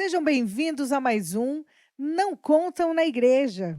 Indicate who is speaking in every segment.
Speaker 1: Sejam bem-vindos a mais um Não Contam na Igreja.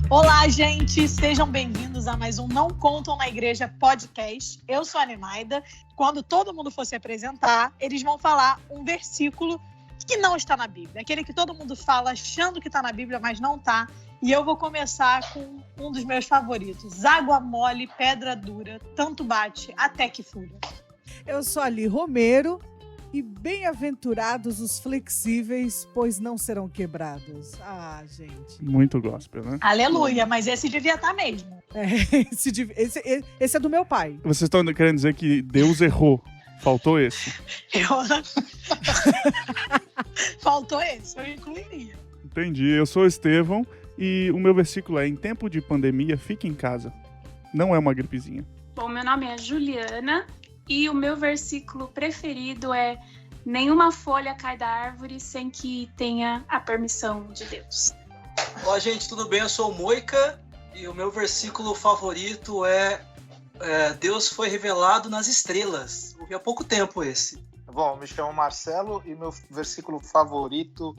Speaker 2: Olá, gente! Sejam bem-vindos a mais um Não Contam na Igreja podcast. Eu sou a Animaida. Quando todo mundo for se apresentar, eles vão falar um versículo que não está na Bíblia. Aquele que todo mundo fala achando que está na Bíblia, mas não está. E eu vou começar com um dos meus favoritos. Água mole, pedra dura, tanto bate até que fura.
Speaker 1: Eu sou a Li Romero. E bem-aventurados os flexíveis, pois não serão quebrados. Ah, gente.
Speaker 3: Muito gospel, né?
Speaker 2: Aleluia, mas esse devia estar mesmo.
Speaker 1: Esse é do meu pai.
Speaker 3: Vocês estão querendo dizer que Deus errou. Faltou esse?
Speaker 2: Faltou esse, eu incluiria.
Speaker 3: Entendi. Eu sou o Estevão e o meu versículo é: em tempo de pandemia, fique em casa. Não é uma gripezinha.
Speaker 4: Bom, meu nome é Juliana. E o meu versículo preferido é: nenhuma folha cai da árvore sem que tenha a permissão de Deus.
Speaker 5: Olá, gente, tudo bem? Eu sou o Moica e o meu versículo favorito é Deus foi revelado nas estrelas. Ouvi há pouco tempo esse.
Speaker 6: Bom, me chamo Marcelo e meu versículo favorito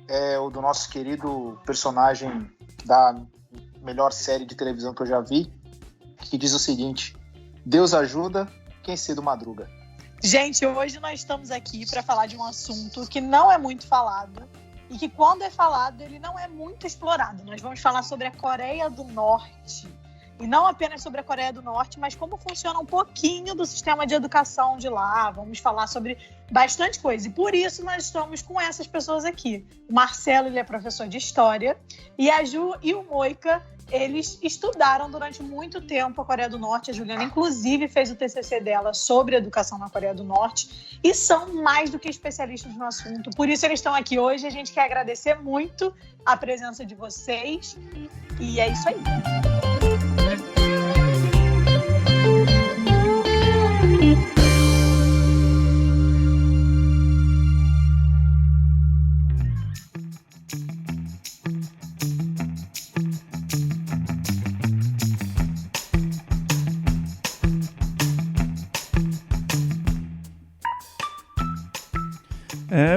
Speaker 6: é o do nosso querido personagem da melhor série de televisão que eu já vi, que diz o seguinte: Deus ajuda quem cedo madruga.
Speaker 2: Gente, hoje nós estamos aqui para falar de um assunto que não é muito falado e que, quando é falado, ele não é muito explorado. Nós vamos falar sobre a Coreia do Norte. E não apenas sobre a Coreia do Norte, mas como funciona um pouquinho do sistema de educação de lá. Vamos falar sobre bastante coisa. E por isso nós estamos com essas pessoas aqui. O Marcelo, ele é professor de História. E a Ju e o Moica, eles estudaram durante muito tempo a Coreia do Norte. A Juliana, inclusive, fez o TCC dela sobre educação na Coreia do Norte. E são mais do que especialistas no assunto. Por isso eles estão aqui hoje. A gente quer agradecer muito a presença de vocês. E é isso aí.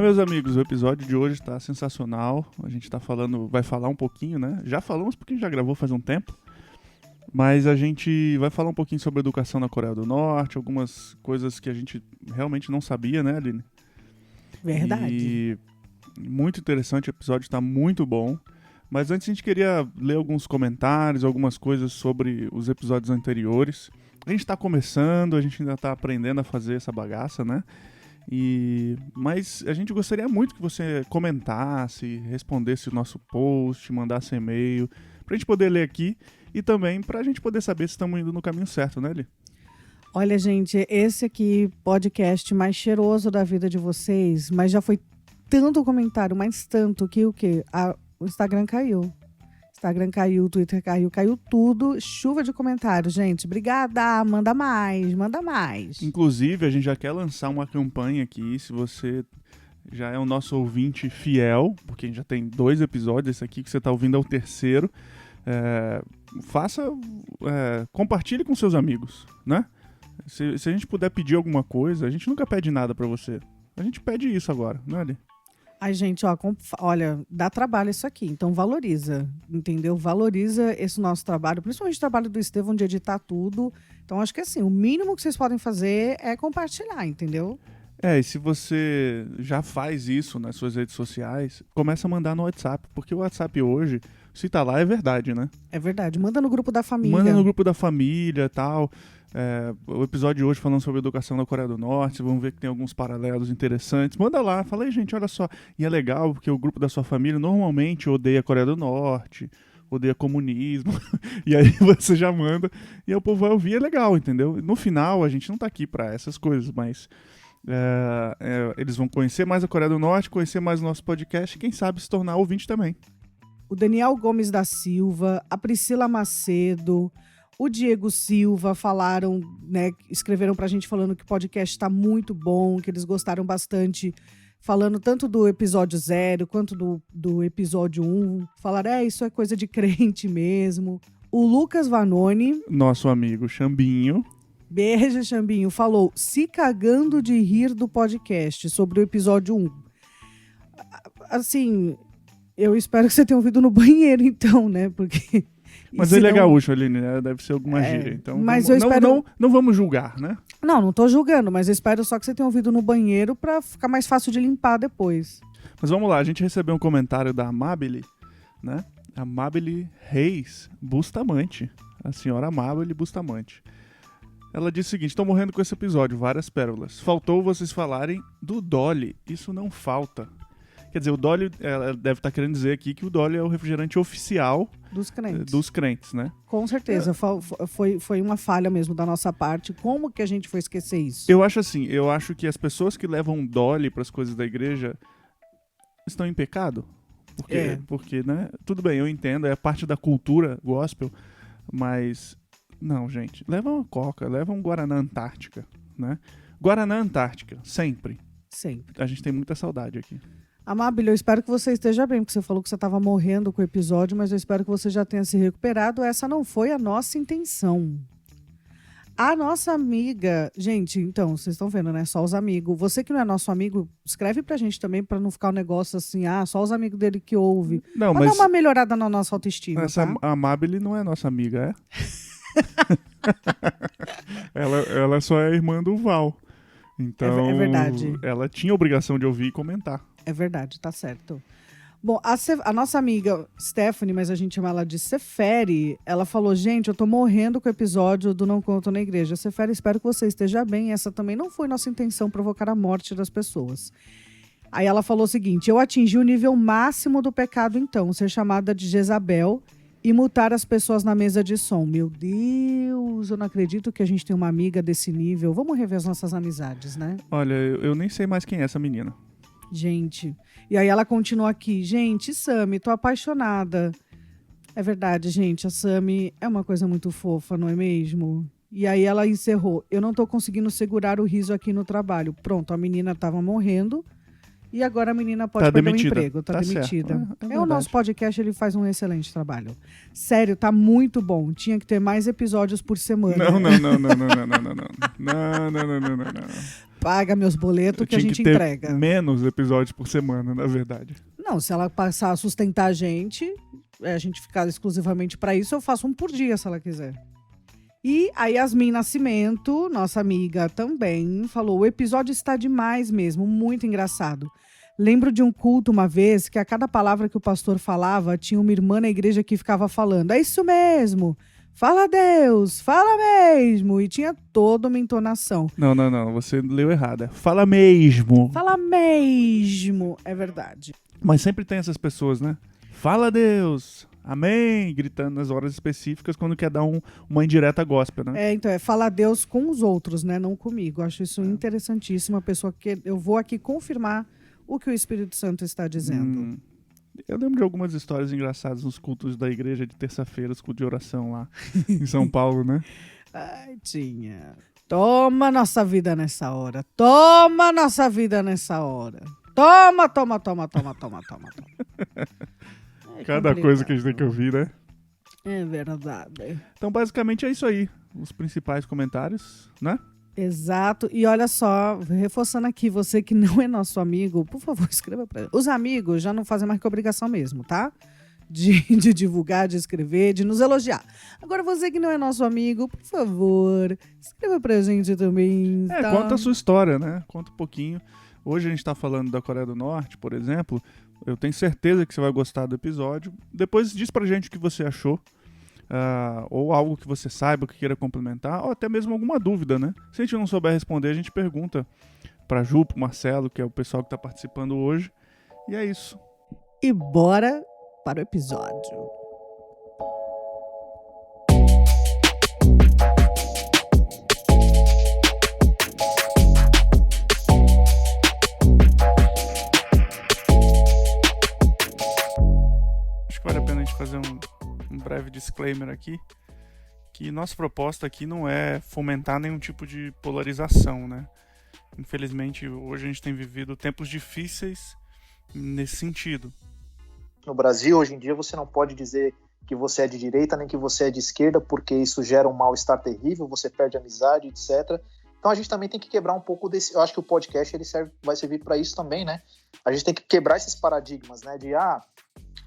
Speaker 3: Meus amigos, o episódio de hoje tá sensacional. A gente vai falar um pouquinho, né? Já falamos porque já gravou faz um tempo. Mas a gente vai falar um pouquinho sobre a educação na Coreia do Norte, algumas coisas que a gente realmente não sabia, né, Aline?
Speaker 1: Verdade.
Speaker 3: E muito interessante, o episódio está muito bom. Mas antes a gente queria ler alguns comentários, algumas coisas sobre os episódios anteriores. A gente está começando, a gente ainda está aprendendo a fazer essa bagaça, né? Mas a gente gostaria muito que você comentasse, respondesse o nosso post, mandasse e-mail, pra gente poder ler aqui e também pra gente poder saber se estamos indo no caminho certo, né, Li?
Speaker 1: Olha, gente, esse aqui, podcast mais cheiroso da vida de vocês, mas já foi tanto comentário, mais tanto que o quê? O Instagram caiu. Instagram caiu, o Twitter caiu tudo. Chuva de comentários, gente. Obrigada, manda mais, manda mais.
Speaker 3: Inclusive, a gente já quer lançar uma campanha aqui, se você já é o nosso ouvinte fiel, porque a gente já tem 2 episódios, esse aqui que você está ouvindo é o terceiro. Compartilhe com seus amigos, né? Se a gente puder pedir alguma coisa, a gente nunca pede nada pra você. A gente pede isso agora, não é, Ali?
Speaker 1: Ai, gente, olha, dá trabalho isso aqui, então valoriza, entendeu? Valoriza esse nosso trabalho, principalmente o trabalho do Estevão de editar tudo. Então, acho que assim, o mínimo que vocês podem fazer é compartilhar, entendeu?
Speaker 3: E se você já faz isso nas suas redes sociais, começa a mandar no WhatsApp, porque o WhatsApp hoje, se tá lá, é verdade, né?
Speaker 1: É verdade, manda no grupo da família.
Speaker 3: Manda no grupo da família e tal. O episódio de hoje falando sobre educação na Coreia do Norte, vocês vão ver que tem alguns paralelos interessantes. Manda lá, fala aí, gente, olha só. E é legal porque o grupo da sua família normalmente odeia a Coreia do Norte, odeia comunismo. E aí você já manda e aí o povo vai ouvir, é legal, entendeu? No final, a gente não tá aqui pra essas coisas, mas eles vão conhecer mais a Coreia do Norte, conhecer mais o nosso podcast e quem sabe se tornar ouvinte também.
Speaker 1: O Daniel Gomes da Silva, a Priscila Macedo, o Diego Silva falaram, né, escreveram pra gente falando que o podcast tá muito bom, que eles gostaram bastante, falando tanto do episódio 0 quanto do episódio 1. Falaram, isso é coisa de crente mesmo. O Lucas Vanoni,
Speaker 3: Nosso amigo Xambinho.
Speaker 1: beijo, Xambinho, falou se cagando de rir do podcast sobre o episódio 1. Assim, eu espero que você tenha ouvido no banheiro, então, né? Porque...
Speaker 3: Mas ele é gaúcho, Aline, né? Deve ser alguma gíria. Então,
Speaker 1: mas
Speaker 3: vamos,
Speaker 1: eu espero...
Speaker 3: não vamos julgar, né?
Speaker 1: Não tô julgando, mas eu espero só que você tenha ouvido no banheiro pra ficar mais fácil de limpar depois.
Speaker 3: Mas vamos lá, a gente recebeu um comentário da Amabile, né? Amabile Reis Bustamante. A senhora Amabile Bustamante. Ela disse o seguinte: estou morrendo com esse episódio, várias pérolas. Faltou vocês falarem do Dolly. Isso não falta. Quer dizer, o Dolly, ela deve estar querendo dizer aqui que o Dolly é o refrigerante oficial
Speaker 1: dos
Speaker 3: crentes, né?
Speaker 1: Com certeza, foi uma falha mesmo da nossa parte. Como que a gente foi esquecer isso?
Speaker 3: Eu acho que as pessoas que levam Dolly para as coisas da igreja estão em pecado. Porque, né? Tudo bem, eu entendo, é parte da cultura gospel, mas não, gente, leva uma Coca, leva um Guaraná Antártica, né? Guaraná Antártica, sempre.
Speaker 1: Sempre.
Speaker 3: A gente tem muita saudade aqui.
Speaker 1: Amabile, eu espero que você esteja bem, porque você falou que você estava morrendo com o episódio, mas eu espero que você já tenha se recuperado. Essa não foi a nossa intenção. A nossa amiga... Gente, então, vocês estão vendo, né? Só os amigos. Você que não é nosso amigo, escreve pra gente também, pra não ficar um negócio assim, só os amigos dele que ouvem.
Speaker 3: Não,
Speaker 1: mas dar uma melhorada na nossa autoestima,
Speaker 3: essa
Speaker 1: tá?
Speaker 3: Amabile não é nossa amiga, é? ela só é irmã do Val. Então,
Speaker 1: é verdade.
Speaker 3: Ela tinha a obrigação de ouvir e comentar.
Speaker 1: É verdade, tá certo. Bom, a nossa amiga Stephanie, mas a gente chama ela de Cefere, ela falou, gente, eu tô morrendo com o episódio do Não Conto na Igreja. Cefere, espero que você esteja bem. Essa também não foi nossa intenção, provocar a morte das pessoas. Aí ela falou o seguinte, eu atingi o nível máximo do pecado, então, ser chamada de Jezabel e multar as pessoas na mesa de som. Meu Deus, eu não acredito que a gente tem uma amiga desse nível. Vamos rever as nossas amizades, né?
Speaker 3: Olha, eu nem sei mais quem é essa menina.
Speaker 1: Gente, e aí ela continua aqui. Gente, Sami, tô apaixonada. É verdade, gente, a Sami é uma coisa muito fofa, não é mesmo? E aí ela encerrou. Eu não tô conseguindo segurar o riso aqui no trabalho. Pronto, a menina tava morrendo e agora a menina pode perder o emprego. Tá demitida. O nosso podcast, ele faz um excelente trabalho. Sério, tá muito bom. Tinha que ter mais episódios por semana.
Speaker 3: Não.
Speaker 1: Paga meus boletos que a gente entrega.
Speaker 3: Menos episódios por semana, na verdade.
Speaker 1: Não, se ela passar a sustentar a gente ficar exclusivamente pra isso, eu faço um por dia, se ela quiser. E a Yasmin Nascimento, nossa amiga também, falou, o episódio está demais mesmo, muito engraçado. Lembro de um culto uma vez que a cada palavra que o pastor falava, tinha uma irmã na igreja que ficava falando, é isso mesmo, fala Deus, fala mesmo. E tinha toda uma entonação.
Speaker 3: Não, você leu errado. Fala mesmo.
Speaker 1: Fala mesmo, é verdade.
Speaker 3: Mas sempre tem essas pessoas, né? Fala Deus, amém, gritando nas horas específicas quando quer dar uma indireta gospel, né?
Speaker 1: Então, fala Deus com os outros, né? Não comigo. Acho isso interessantíssimo. A pessoa que eu vou aqui confirmar o que o Espírito Santo está dizendo.
Speaker 3: Eu lembro de algumas histórias engraçadas nos cultos da igreja de terça-feira, os cultos de oração lá em São Paulo, né?
Speaker 1: Ai, tinha. Toma nossa vida nessa hora. Toma nossa vida nessa hora. Toma.
Speaker 3: Cada coisa que a gente tem que ouvir, né?
Speaker 1: É verdade.
Speaker 3: Então, basicamente, é isso aí. Os principais comentários, né?
Speaker 1: Exato. E olha só, reforçando aqui, você que não é nosso amigo, por favor, escreva pra ele. Os amigos já não fazem mais que obrigação mesmo, tá? De divulgar, de escrever, de nos elogiar. Agora, você que não é nosso amigo, por favor, escreva pra gente também. Tá?
Speaker 3: Conta a sua história, né? Conta um pouquinho. Hoje a gente tá falando da Coreia do Norte, por exemplo. Eu tenho certeza que você vai gostar do episódio. Depois diz pra gente o que você achou. Ou algo que você saiba, que queira complementar, ou até mesmo alguma dúvida, né? Se a gente não souber responder, a gente pergunta pra Ju, pro Marcelo, que é o pessoal que tá participando hoje. E é isso.
Speaker 1: E bora para o episódio.
Speaker 3: Acho que vale a pena a gente fazer um breve disclaimer aqui, que nossa proposta aqui não é fomentar nenhum tipo de polarização, né? Infelizmente, hoje a gente tem vivido tempos difíceis nesse sentido.
Speaker 6: No Brasil, hoje em dia, você não pode dizer que você é de direita nem que você é de esquerda, porque isso gera um mal-estar terrível, você perde amizade, etc. Então a gente também tem que quebrar um pouco desse... Eu acho que o podcast vai servir para isso também, né? A gente tem que quebrar esses paradigmas, né? De,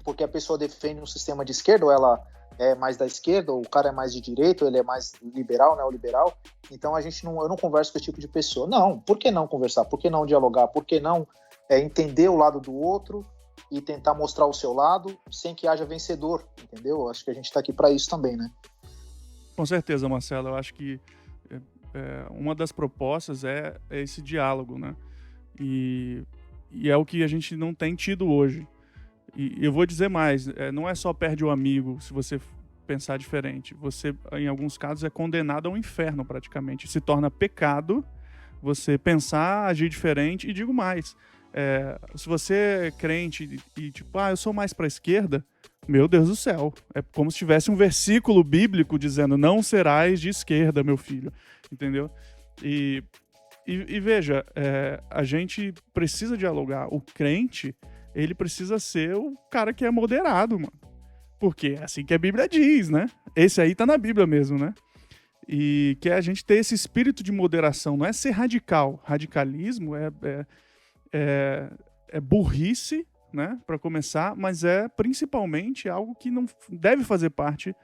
Speaker 6: porque a pessoa defende um sistema de esquerda, ou ela é mais da esquerda, ou o cara é mais de direita, ou ele é mais liberal, neoliberal. Então eu não converso com esse tipo de pessoa. Não, por que não conversar? Por que não dialogar? Por que não entender o lado do outro e tentar mostrar o seu lado sem que haja vencedor, entendeu? Acho que a gente está aqui para isso também, né?
Speaker 3: Com certeza, Marcelo. Eu acho que uma das propostas é esse diálogo, né? E é o que a gente não tem tido hoje. E eu vou dizer mais, não é só perde o amigo se você pensar diferente. Você, em alguns casos, é condenado ao inferno praticamente. Se torna pecado você pensar, agir diferente. E digo mais, se você é crente e tipo, eu sou mais para a esquerda, meu Deus do céu, é como se tivesse um versículo bíblico dizendo, não serás de esquerda, meu filho, entendeu? E veja, a gente precisa dialogar. O crente, ele precisa ser o cara que é moderado, mano. Porque é assim que a Bíblia diz, né? Esse aí tá na Bíblia mesmo, né? E que é a gente ter esse espírito de moderação, não é ser radical. Radicalismo é burrice, né? Para começar, mas é principalmente algo que não deve fazer parte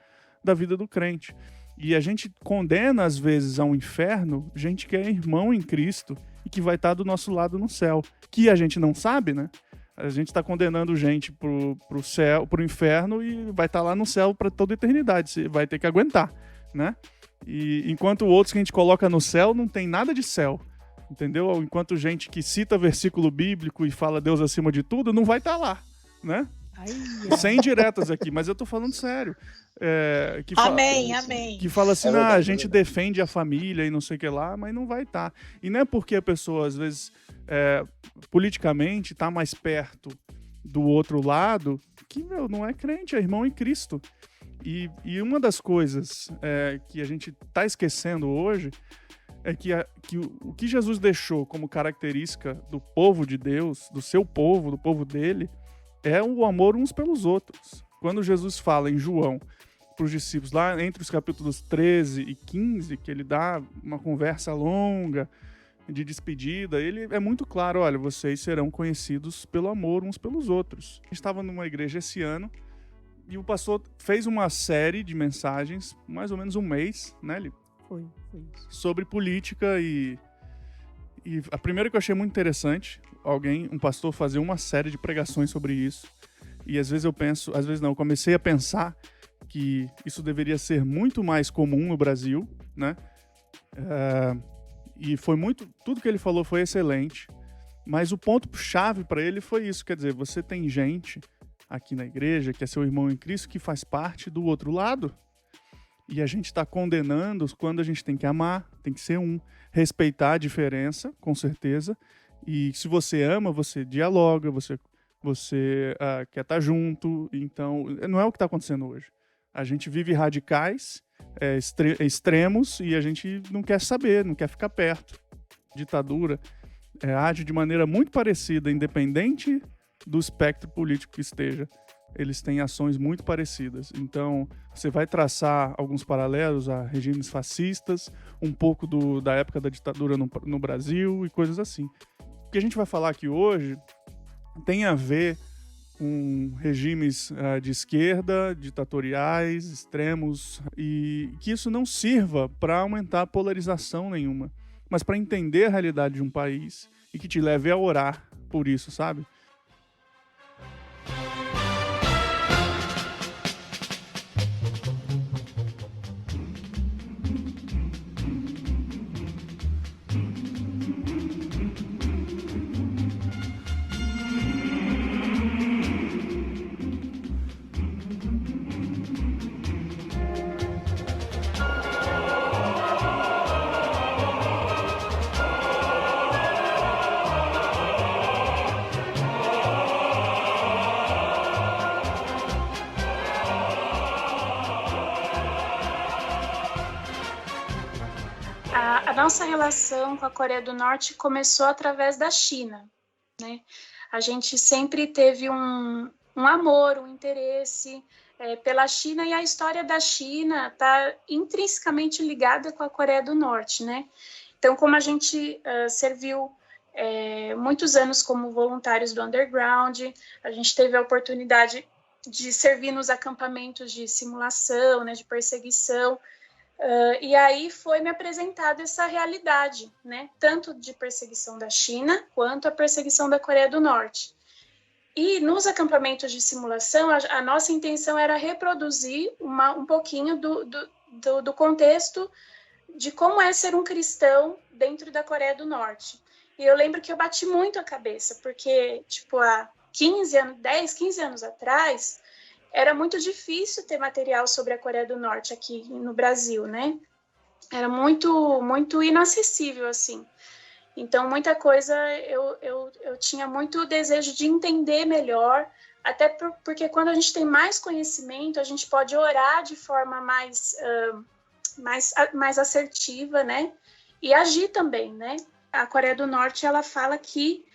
Speaker 3: da vida do crente. E a gente condena, às vezes, ao inferno gente que é irmão em Cristo e que vai estar do nosso lado no céu. Que a gente não sabe, né? A gente está condenando gente pro céu, pro inferno e vai estar lá no céu para toda a eternidade. Você vai ter que aguentar, né? E enquanto outros que a gente coloca no céu, não tem nada de céu, entendeu? Enquanto gente que cita versículo bíblico e fala Deus acima de tudo, não vai estar lá, né? Sem indiretas aqui, mas eu tô falando sério.
Speaker 2: Amém.
Speaker 3: Que fala assim,
Speaker 6: verdade,
Speaker 3: a gente defende a família e não sei o que lá, mas não vai estar. E não é porque a pessoa, às vezes, politicamente está mais perto do outro lado, que, não é crente, é irmão em Cristo. E uma das coisas que a gente está esquecendo hoje é que o que Jesus deixou como característica do povo de Deus, do seu povo, do povo dele, é o amor uns pelos outros. Quando Jesus fala em João para os discípulos, lá entre os capítulos 13 e 15, que ele dá uma conversa longa de despedida, ele é muito claro, olha, vocês serão conhecidos pelo amor uns pelos outros. A gente estava numa igreja esse ano e o pastor fez uma série de mensagens, mais ou menos um mês, né, Li?
Speaker 1: Foi isso.
Speaker 3: Sobre política e a primeira que eu achei muito interessante, um pastor fazer uma série de pregações sobre isso. E às vezes eu comecei a pensar que isso deveria ser muito mais comum no Brasil, né? E tudo que ele falou foi excelente, mas o ponto-chave para ele foi isso, quer dizer, você tem gente aqui na igreja que é seu irmão em Cristo que faz parte do outro lado, e a gente está condenando quando a gente tem que amar, tem que ser respeitar a diferença, com certeza, e se você ama, você dialoga, você quer estar junto, então não é o que está acontecendo hoje. A gente vive radicais, extremos, e a gente não quer saber, não quer ficar perto. Ditadura age de maneira muito parecida, independente do espectro político que esteja. Eles têm ações muito parecidas. Então, você vai traçar alguns paralelos a regimes fascistas, um pouco da época da ditadura no Brasil e coisas assim. O que a gente vai falar aqui hoje tem a ver com regimes de esquerda, ditatoriais, extremos, e que isso não sirva para aumentar polarização nenhuma, mas para entender a realidade de um país e que te leve a orar por isso, sabe?
Speaker 4: nossa relação com a Coreia do Norte começou através da China, né? A gente sempre teve um amor, um interesse pela China, e a história da China está intrinsecamente ligada com a Coreia do Norte, né? Então, como a gente serviu muitos anos como voluntários do underground, a gente teve a oportunidade de servir nos acampamentos de simulação, né, de perseguição, e aí foi me apresentada essa realidade, né, tanto de perseguição da China quanto a perseguição da Coreia do Norte. E nos acampamentos de simulação, a nossa intenção era reproduzir um pouquinho do contexto de como é ser um cristão dentro da Coreia do Norte. E eu lembro que eu bati muito a cabeça, porque, tipo, há 10, 15 anos atrás, era muito difícil ter material sobre a Coreia do Norte aqui no Brasil, né? Era muito, muito inacessível, assim. Então, muita coisa eu tinha muito desejo de entender melhor, até porque quando a gente tem mais conhecimento, a gente pode orar de forma mais assertiva, né? E agir também, né? A Coreia do Norte, ela fala que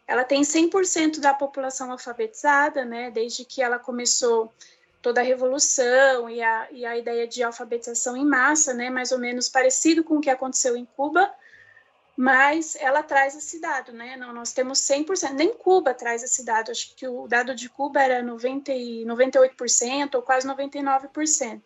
Speaker 4: ela tem 100% da população alfabetizada, né? Desde que ela começou toda a revolução e a ideia de alfabetização em massa, né? Mais ou menos parecido com o que aconteceu em Cuba, mas ela traz esse dado, né? Não, nós temos 100%, nem Cuba traz esse dado, acho que o dado de Cuba era 98% ou quase 99%.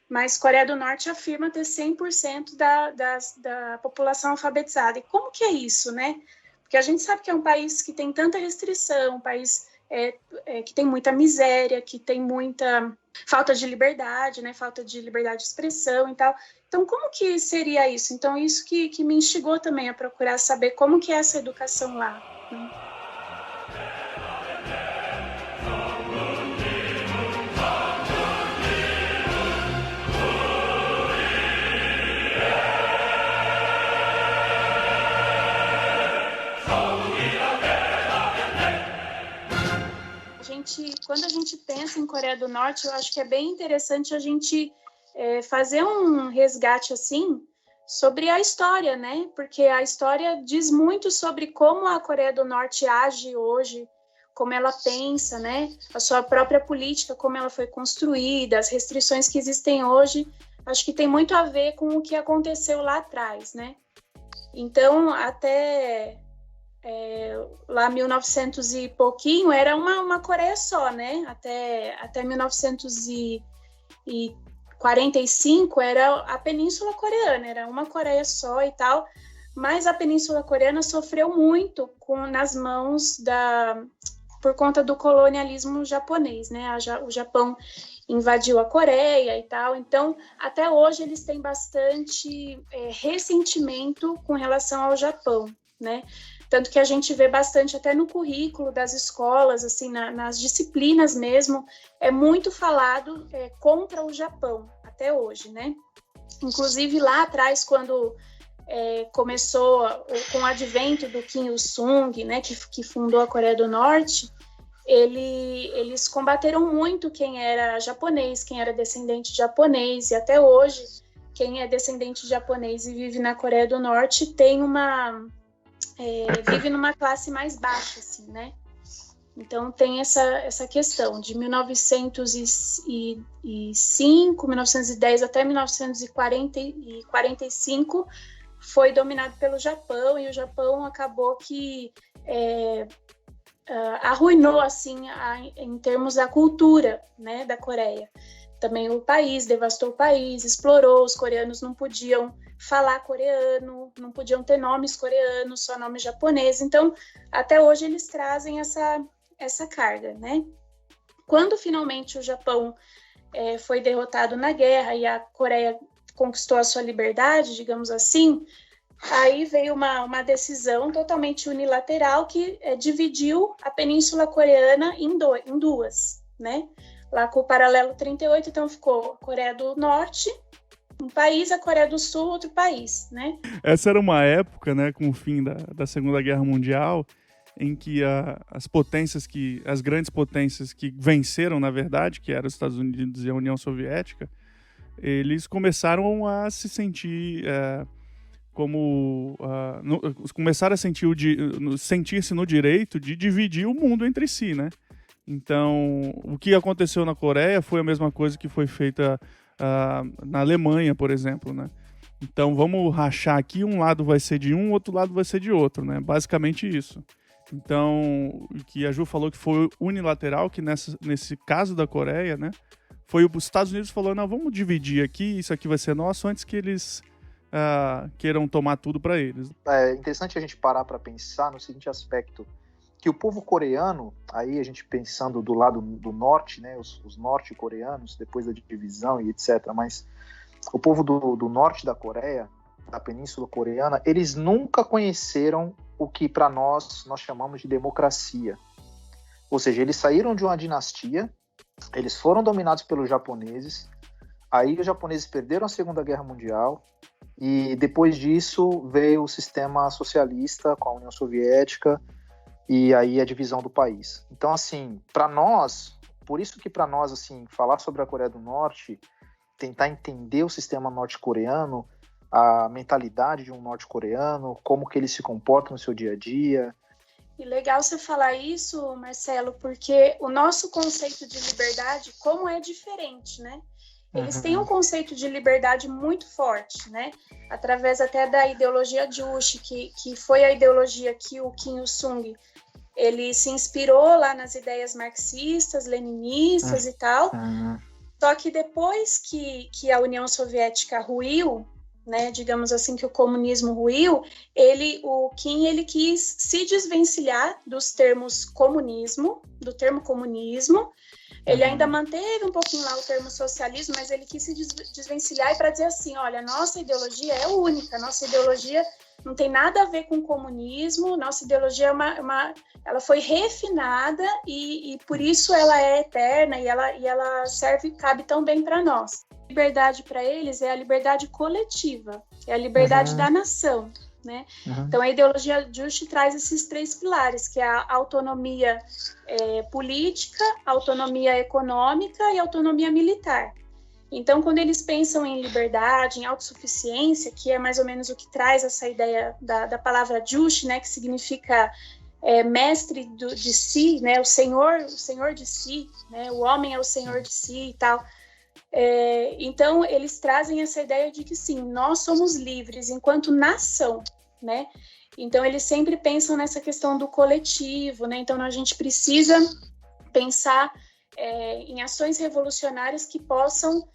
Speaker 4: Mas Coreia do Norte afirma ter 100% da população alfabetizada. E como que é isso, né? Porque a gente sabe que é um país que tem tanta restrição, um país que tem muita miséria, que tem muita falta de liberdade, né? Falta de liberdade de expressão e tal. Então, como que seria isso? Então, isso que me instigou também a procurar saber como que é essa educação lá, né? Quando a gente pensa em Coreia do Norte, eu acho que é bem interessante a gente fazer um resgate assim sobre a história, né? Porque a história diz muito sobre como a Coreia do Norte age hoje, como ela pensa, né? A sua própria política, como ela foi construída, as restrições que existem hoje, acho que tem muito a ver com o que aconteceu lá atrás, né? Então, até lá 1900 e pouquinho, era uma Coreia só, né? Até 1945 era a Península Coreana, era uma Coreia só e tal, mas a Península Coreana sofreu muito nas mãos por conta do colonialismo japonês, né? O Japão invadiu a Coreia e tal, então até hoje eles têm bastante ressentimento com relação ao Japão, né? Tanto que a gente vê bastante até no currículo das escolas, assim, nas disciplinas mesmo, é muito falado contra o Japão, até hoje, né? Inclusive lá atrás, quando começou com o advento do Kim Il-sung, né, que fundou a Coreia do Norte, eles combateram muito quem era japonês, quem era descendente de japonês, e até hoje, quem é descendente de japonês e vive na Coreia do Norte vive numa classe mais baixa, assim, né? Então tem essa questão de 1905, 1910 até 1945 foi dominado pelo Japão, e o Japão acabou que arruinou, assim, em termos da cultura, né, da Coreia. Também o país, devastou o país, explorou, os coreanos não podiam falar coreano, não podiam ter nomes coreanos, só nome japonês. Então, até hoje eles trazem essa carga, né? Quando finalmente o Japão foi derrotado na guerra e a Coreia conquistou a sua liberdade, digamos assim, aí veio uma decisão totalmente unilateral que dividiu a Península Coreana em duas, né? Lá com o paralelo 38, então ficou a Coreia do Norte, um país, a Coreia do Sul, outro país, né?
Speaker 3: Essa era uma época, né, com o fim da Segunda Guerra Mundial, em que as grandes potências que venceram, na verdade, que eram os Estados Unidos e a União Soviética, eles começaram a se sentir começaram a sentir-se no direito de dividir o mundo entre si, né? Então, o que aconteceu na Coreia foi a mesma coisa que foi feita na Alemanha, por exemplo, né? Então, vamos rachar aqui, um lado vai ser de um, outro lado vai ser de outro, né? Basicamente isso. Então, o que a Ju falou que foi unilateral, que nesse caso da Coreia, né? Foi os Estados Unidos falou, não, vamos dividir aqui, isso aqui vai ser nosso, antes que eles queiram tomar tudo para eles.
Speaker 6: É interessante a gente parar para pensar no seguinte aspecto, que o povo coreano, aí a gente pensando do lado do norte, né, os norte-coreanos, depois da divisão e etc., mas o povo do norte da Coreia, da Península Coreana, eles nunca conheceram o que para nós chamamos de democracia. Ou seja, eles saíram de uma dinastia, eles foram dominados pelos japoneses, aí os japoneses perderam a Segunda Guerra Mundial, e depois disso veio o sistema socialista com a União Soviética, e aí a divisão do país. Então, assim, para nós, por isso que para nós, assim, falar sobre a Coreia do Norte, tentar entender o sistema norte-coreano, a mentalidade de um norte-coreano, como que ele se comporta no seu dia a dia.
Speaker 4: E legal você falar isso, Marcelo, porque o nosso conceito de liberdade, como é diferente, né? Eles têm um conceito de liberdade muito forte, né? Através até da ideologia Juche, que foi a ideologia que o Kim Il-sung ele se inspirou lá nas ideias marxistas, leninistas e tal. Só que depois que a União Soviética ruiu, né, digamos assim, que o comunismo ruiu, o Kim ele quis se desvencilhar dos termos comunismo, do termo comunismo. Ele ainda manteve um pouquinho lá o termo socialismo, mas ele quis se desvencilhar para dizer assim, olha, nossa ideologia é única, nossa ideologia não tem nada a ver com o comunismo, nossa ideologia ela foi refinada e por isso ela é eterna e ela cabe tão bem para nós. A liberdade para eles é a liberdade coletiva, é a liberdade da nação, né? Então a ideologia Juche traz esses 3 pilares, que é a autonomia política, autonomia econômica e autonomia militar. Então, quando eles pensam em liberdade, em autossuficiência, que é mais ou menos o que traz essa ideia da palavra Juche, né, que significa mestre de si, né, o senhor de si, né, o homem é o senhor de si e tal. Então, eles trazem essa ideia de que, sim, nós somos livres enquanto nação, né? Então, eles sempre pensam nessa questão do coletivo, né? Então, a gente precisa pensar em ações revolucionárias que possam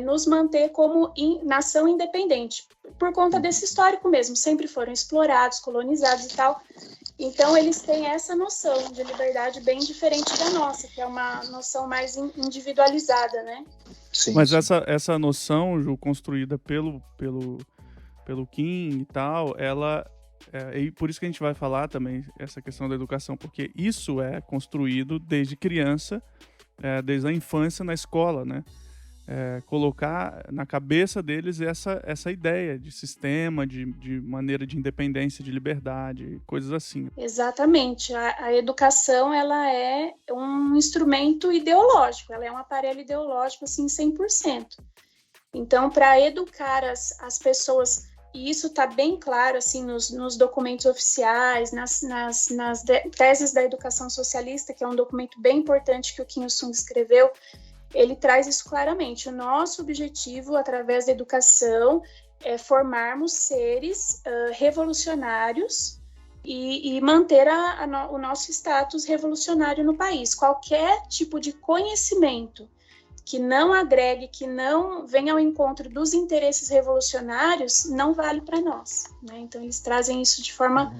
Speaker 4: nos manter como nação independente, por conta desse histórico mesmo, sempre foram explorados, colonizados e tal. Então, eles têm essa noção de liberdade bem diferente da nossa, que é uma noção mais individualizada, né?
Speaker 3: Sim, mas essa noção, Ju, construída pelo Kim e tal, e por isso que a gente vai falar também essa questão da educação, porque isso é construído desde criança, desde a infância na escola, né? Colocar na cabeça deles essa ideia de sistema, de maneira de independência, de liberdade, coisas assim.
Speaker 4: Exatamente. A educação ela é um instrumento ideológico, ela é um aparelho ideológico assim, 100%. Então, para educar as pessoas, e isso está bem claro assim, nos documentos oficiais, nas teses da educação socialista, que é um documento bem importante que o Kim Il-sung escreveu, ele traz isso claramente. O nosso objetivo, através da educação, é formarmos seres revolucionários e manter o nosso status revolucionário no país. Qualquer tipo de conhecimento que não agregue, que não venha ao encontro dos interesses revolucionários, não vale para nós, né? Então, eles trazem isso de forma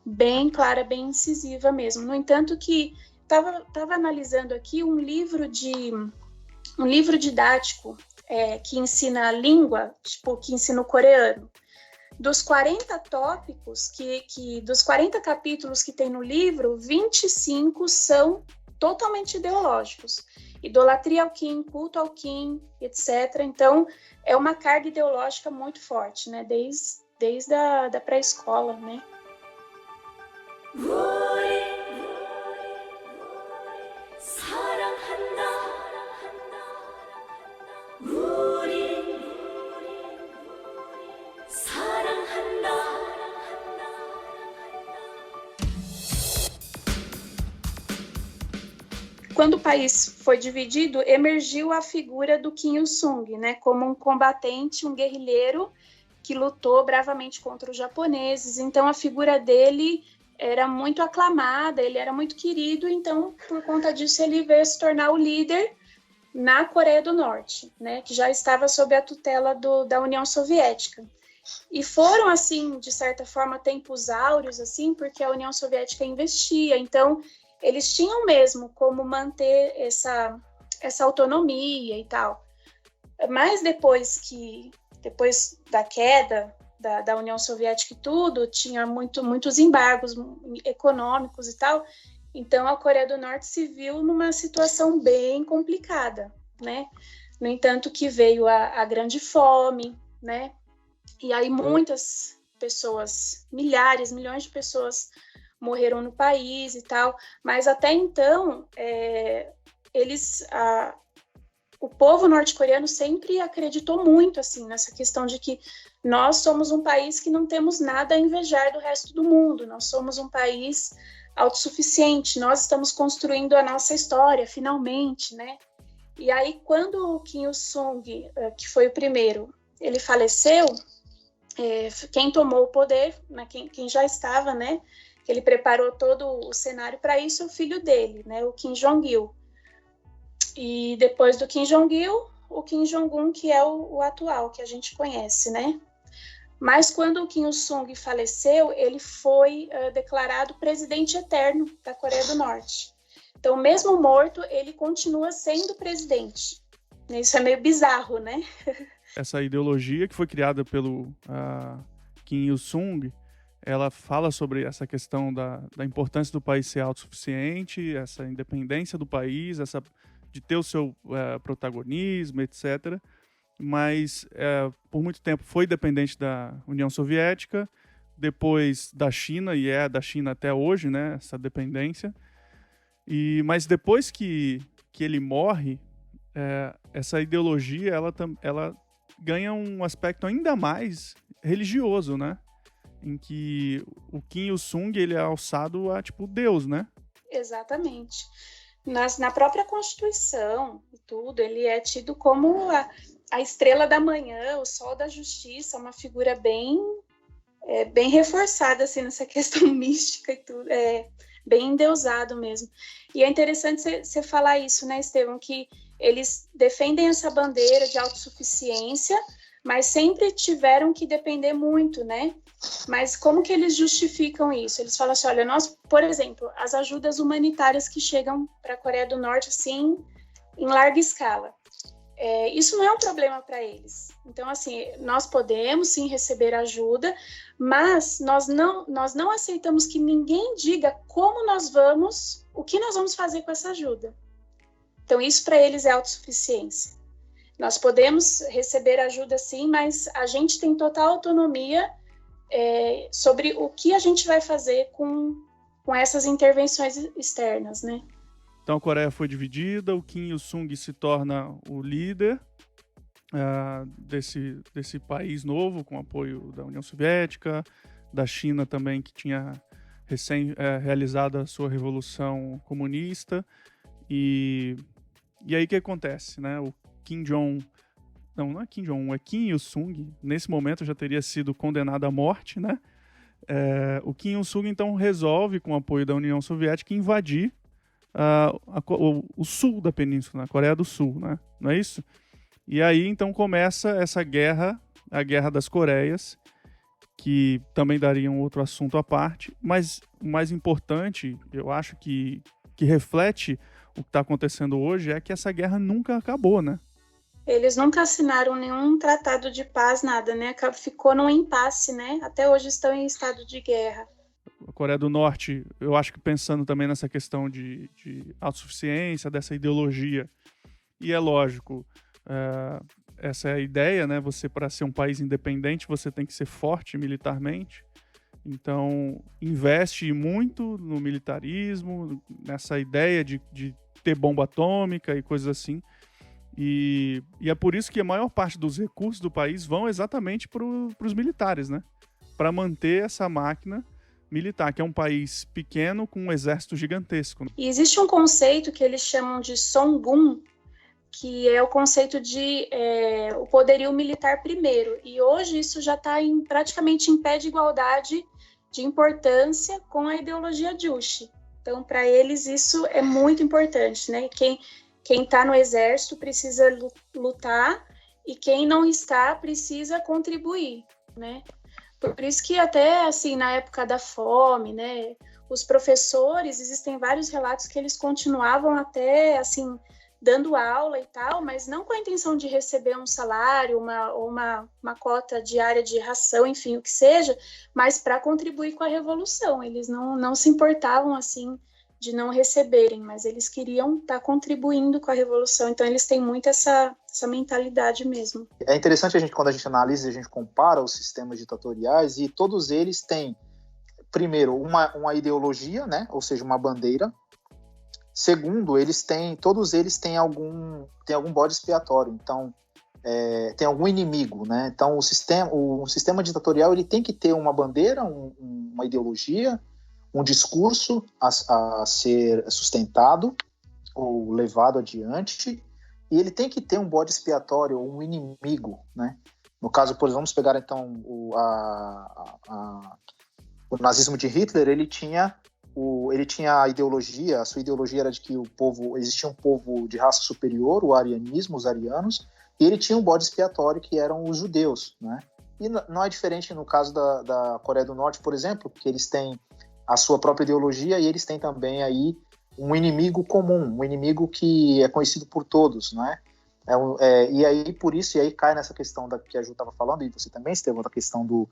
Speaker 4: bem clara, bem incisiva mesmo. No entanto, que estava analisando aqui um livro didático que ensina a língua, tipo, que ensina o coreano. Dos 40 tópicos, dos 40 capítulos que tem no livro, 25 são totalmente ideológicos. Idolatria ao Kim, culto ao Kim, etc. Então, é uma carga ideológica muito forte, né? Desde a pré-escola, né? 사랑한다 quando o país foi dividido, emergiu a figura do Kim Il-sung, né, como um combatente, um guerrilheiro que lutou bravamente contra os japoneses. Então, a figura dele era muito aclamada, ele era muito querido, então, por conta disso, ele veio se tornar o líder na Coreia do Norte, né, que já estava sob a tutela da União Soviética. E foram, assim, de certa forma, tempos áureos, assim, porque a União Soviética investia, então eles tinham mesmo como manter essa autonomia e tal. Mas depois da queda da União Soviética e tudo, tinha muitos embargos econômicos e tal, então a Coreia do Norte se viu numa situação bem complicada, né? No entanto, que veio a Grande Fome, né? E aí muitas pessoas, milhares, milhões de pessoas morreram no país e tal, mas até então o povo norte-coreano sempre acreditou muito assim nessa questão de que nós somos um país que não temos nada a invejar do resto do mundo, nós somos um país autossuficiente, nós estamos construindo a nossa história, finalmente, né? E aí, quando o Kim Il-sung, que foi o primeiro, ele faleceu, quem tomou o poder, né, quem já estava, né, ele preparou todo o cenário para isso, o filho dele, né, o Kim Jong-il. E depois do Kim Jong-il, o Kim Jong-un, que é o atual, que a gente conhece, né? Mas quando o Kim Il-sung faleceu, ele foi declarado presidente eterno da Coreia do Norte. Então, mesmo morto, ele continua sendo presidente. Isso é meio bizarro, né?
Speaker 3: Essa ideologia que foi criada pelo Kim Il-sung, ela fala sobre essa questão da importância do país ser autossuficiente, essa independência do país, de ter o seu protagonismo, etc. Mas por muito tempo foi dependente da União Soviética, depois da China, e é da China até hoje, né, essa dependência. Mas depois que ele morre, essa ideologia ela ganha um aspecto ainda mais religioso, né? Em que o Kim Il-sung ele é alçado a tipo Deus, né?
Speaker 4: Exatamente. Na própria Constituição e tudo, ele é tido como a estrela da manhã, o sol da justiça, uma figura bem reforçada assim, nessa questão mística e tudo, bem endeusado mesmo. E é interessante você falar isso, né, Estevão, que eles defendem essa bandeira de autossuficiência, mas sempre tiveram que depender muito, né? Mas como que eles justificam isso? Eles falam assim, olha, nós, por exemplo, as ajudas humanitárias que chegam para a Coreia do Norte, assim, em larga escala, isso não é um problema para eles. Então, assim, nós podemos, sim, receber ajuda, mas nós não aceitamos que ninguém diga o que nós vamos fazer com essa ajuda. Então, isso para eles é autossuficiência. Nós podemos receber ajuda, sim, mas a gente tem total autonomia sobre o que a gente vai fazer com essas intervenções externas, né?
Speaker 3: Então a Coreia foi dividida, o Kim Il-sung se torna o líder desse país novo, com apoio da União Soviética, da China também, que tinha recém realizado a sua revolução comunista. E aí o que acontece, né? O Kim Jong... Não é Kim Jong-un, é Kim Il-sung. Nesse momento já teria sido condenado à morte, né? O Kim Il-sung, então, resolve, com o apoio da União Soviética, invadir o sul da península, a Coreia do Sul, né? Não é isso? E aí, então, começa essa guerra, a Guerra das Coreias, que também daria um outro assunto à parte, mas o mais importante, eu acho que reflete o que está acontecendo hoje, é que essa guerra nunca acabou, né?
Speaker 4: Eles nunca assinaram nenhum tratado de paz, nada, né? Ficou num impasse, né? Até hoje estão em estado de guerra.
Speaker 3: A Coreia do Norte, eu acho que pensando também nessa questão de autossuficiência, dessa ideologia, e é lógico, essa é a ideia, né? Você, para ser um país independente, você tem que ser forte militarmente. Então, investe muito no militarismo, nessa ideia de ter bomba atômica e coisas assim. E é por isso que a maior parte dos recursos do país vão exatamente para os militares, né? Para manter essa máquina militar, que é um país pequeno com um exército gigantesco.
Speaker 4: E existe um conceito que eles chamam de Songun, que é o conceito de o poderio militar primeiro. E hoje isso já está praticamente em pé de igualdade de importância com a ideologia Juche. Então, para eles, isso é muito importante, né? Quem está no exército precisa lutar e quem não está precisa contribuir, né? Por isso que até, assim, na época da fome, né? Os professores, existem vários relatos que eles continuavam até, assim, dando aula e tal, mas não com a intenção de receber um salário, uma cota diária de ração, enfim, o que seja, mas para contribuir com a revolução. Eles não se importavam, assim, de não receberem, mas eles queriam estar contribuindo com a revolução. Então, eles têm muito essa mentalidade mesmo.
Speaker 6: É interessante quando a gente analisa, a gente compara os sistemas ditatoriais e todos eles têm, primeiro, uma ideologia, né? Ou seja, uma bandeira. Segundo, todos eles têm algum bode expiatório, então tem algum inimigo, né? Então o sistema ditatorial ele tem que ter uma bandeira, uma ideologia, um discurso a ser sustentado ou levado adiante, e ele tem que ter um bode expiatório, um inimigo, né? No caso, por exemplo, vamos pegar então o nazismo de Hitler, ele tinha a ideologia, a sua ideologia era de que existia um povo de raça superior, o arianismo, os arianos, e ele tinha um bode expiatório que eram os judeus, né? E não é diferente no caso da Coreia do Norte, por exemplo, porque eles têm a sua própria ideologia e eles têm também aí um inimigo comum, um inimigo que é conhecido por todos, né? E aí, por isso, cai nessa questão que a Ju estava falando, e você também, Estevão, da questão do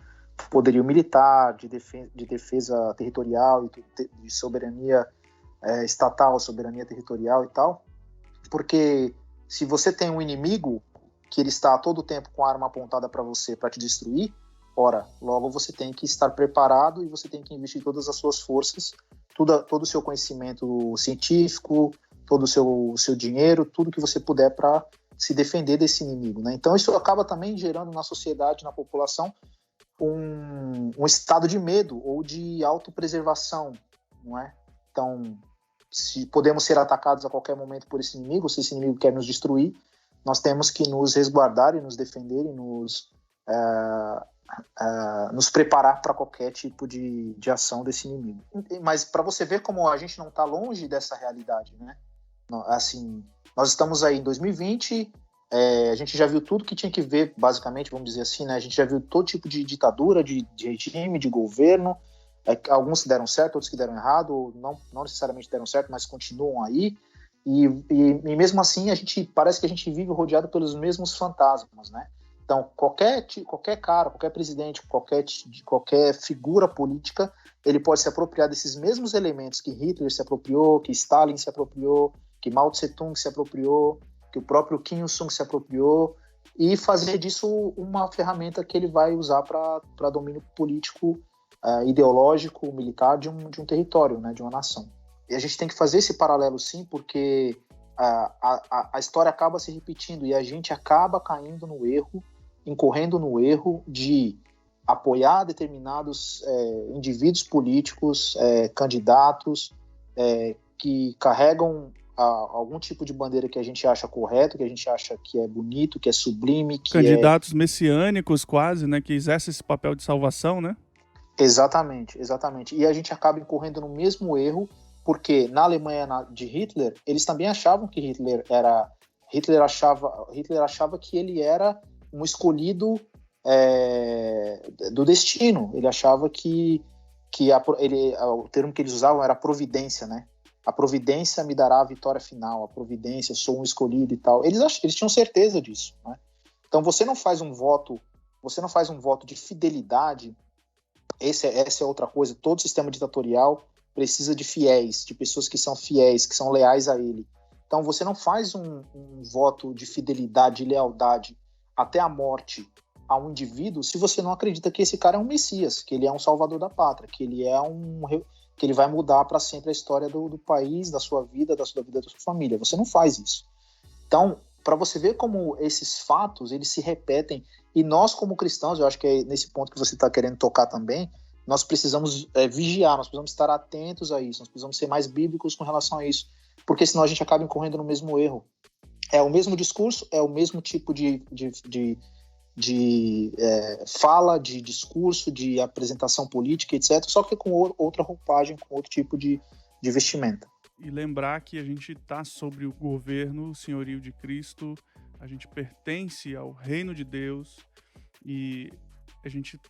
Speaker 6: poderio militar, de defesa territorial, de soberania estatal, soberania territorial e tal, porque se você tem um inimigo que ele está a todo tempo com a arma apontada para você, para te destruir, ora, logo você tem que estar preparado e você tem que investir todas as suas forças, todo o seu conhecimento científico, todo o seu dinheiro, tudo que você puder para se defender desse inimigo, né? Então isso acaba também gerando na sociedade, na população, um estado de medo ou de autopreservação, não é? Então, se podemos ser atacados a qualquer momento por esse inimigo, se esse inimigo quer nos destruir, nós temos que nos resguardar e nos defender e nos preparar para qualquer tipo de ação desse inimigo. Mas para você ver como a gente não está longe dessa realidade, né? Assim, nós estamos aí em 2020, a gente já viu tudo que tinha que ver, basicamente, vamos dizer assim, né? A gente já viu todo tipo de ditadura, de regime, de governo, alguns que deram certo, outros que deram errado, não necessariamente deram certo, mas continuam aí, e mesmo assim parece que a gente vive rodeado pelos mesmos fantasmas, né? Então, qualquer cara, qualquer presidente, qualquer figura política, ele pode se apropriar desses mesmos elementos que Hitler se apropriou, que Stalin se apropriou, que Mao Tse-tung se apropriou, que o próprio Kim Il-sung se apropriou, e fazer disso uma ferramenta que ele vai usar para domínio político, ideológico, militar de um território, né, de uma nação. E a gente tem que fazer esse paralelo, sim, porque a história acaba se repetindo e a gente acaba caindo no erro, incorrendo no erro de apoiar determinados indivíduos políticos, candidatos, que carregam algum tipo de bandeira que a gente acha correto, que a gente acha que é bonito, que é sublime,
Speaker 3: candidatos messiânicos quase, né, que exercem esse papel de salvação, né?
Speaker 6: Exatamente. E a gente acaba incorrendo no mesmo erro, porque na Alemanha de Hitler, eles também achavam que Hitler achava que ele era um escolhido do destino. Ele achava que o termo que eles usavam era providência, né? A providência me dará a vitória final, a providência, sou um escolhido e tal. Eles tinham certeza disso, né? Então você não faz um voto de fidelidade. Essa é outra coisa. Todo sistema ditatorial precisa de fiéis, de pessoas que são fiéis, que são leais a ele. Então você não faz um voto de fidelidade e lealdade até a morte a um indivíduo se você não acredita que esse cara é um Messias, que ele é um salvador da pátria, que ele vai mudar para sempre a história do país, da sua vida, da sua família. Você não faz isso. Então, para você ver como esses fatos, eles se repetem, e nós como cristãos, eu acho que é nesse ponto que você está querendo tocar também, nós precisamos vigiar, nós precisamos estar atentos a isso, nós precisamos ser mais bíblicos com relação a isso, porque senão a gente acaba incorrendo no mesmo erro. É o mesmo discurso, é o mesmo tipo de fala, de discurso, de apresentação política, etc., só que com outra roupagem, com outro tipo de vestimenta.
Speaker 3: E lembrar que a gente está sobre o governo, o senhorio de Cristo, a gente pertence ao reino de Deus e a gente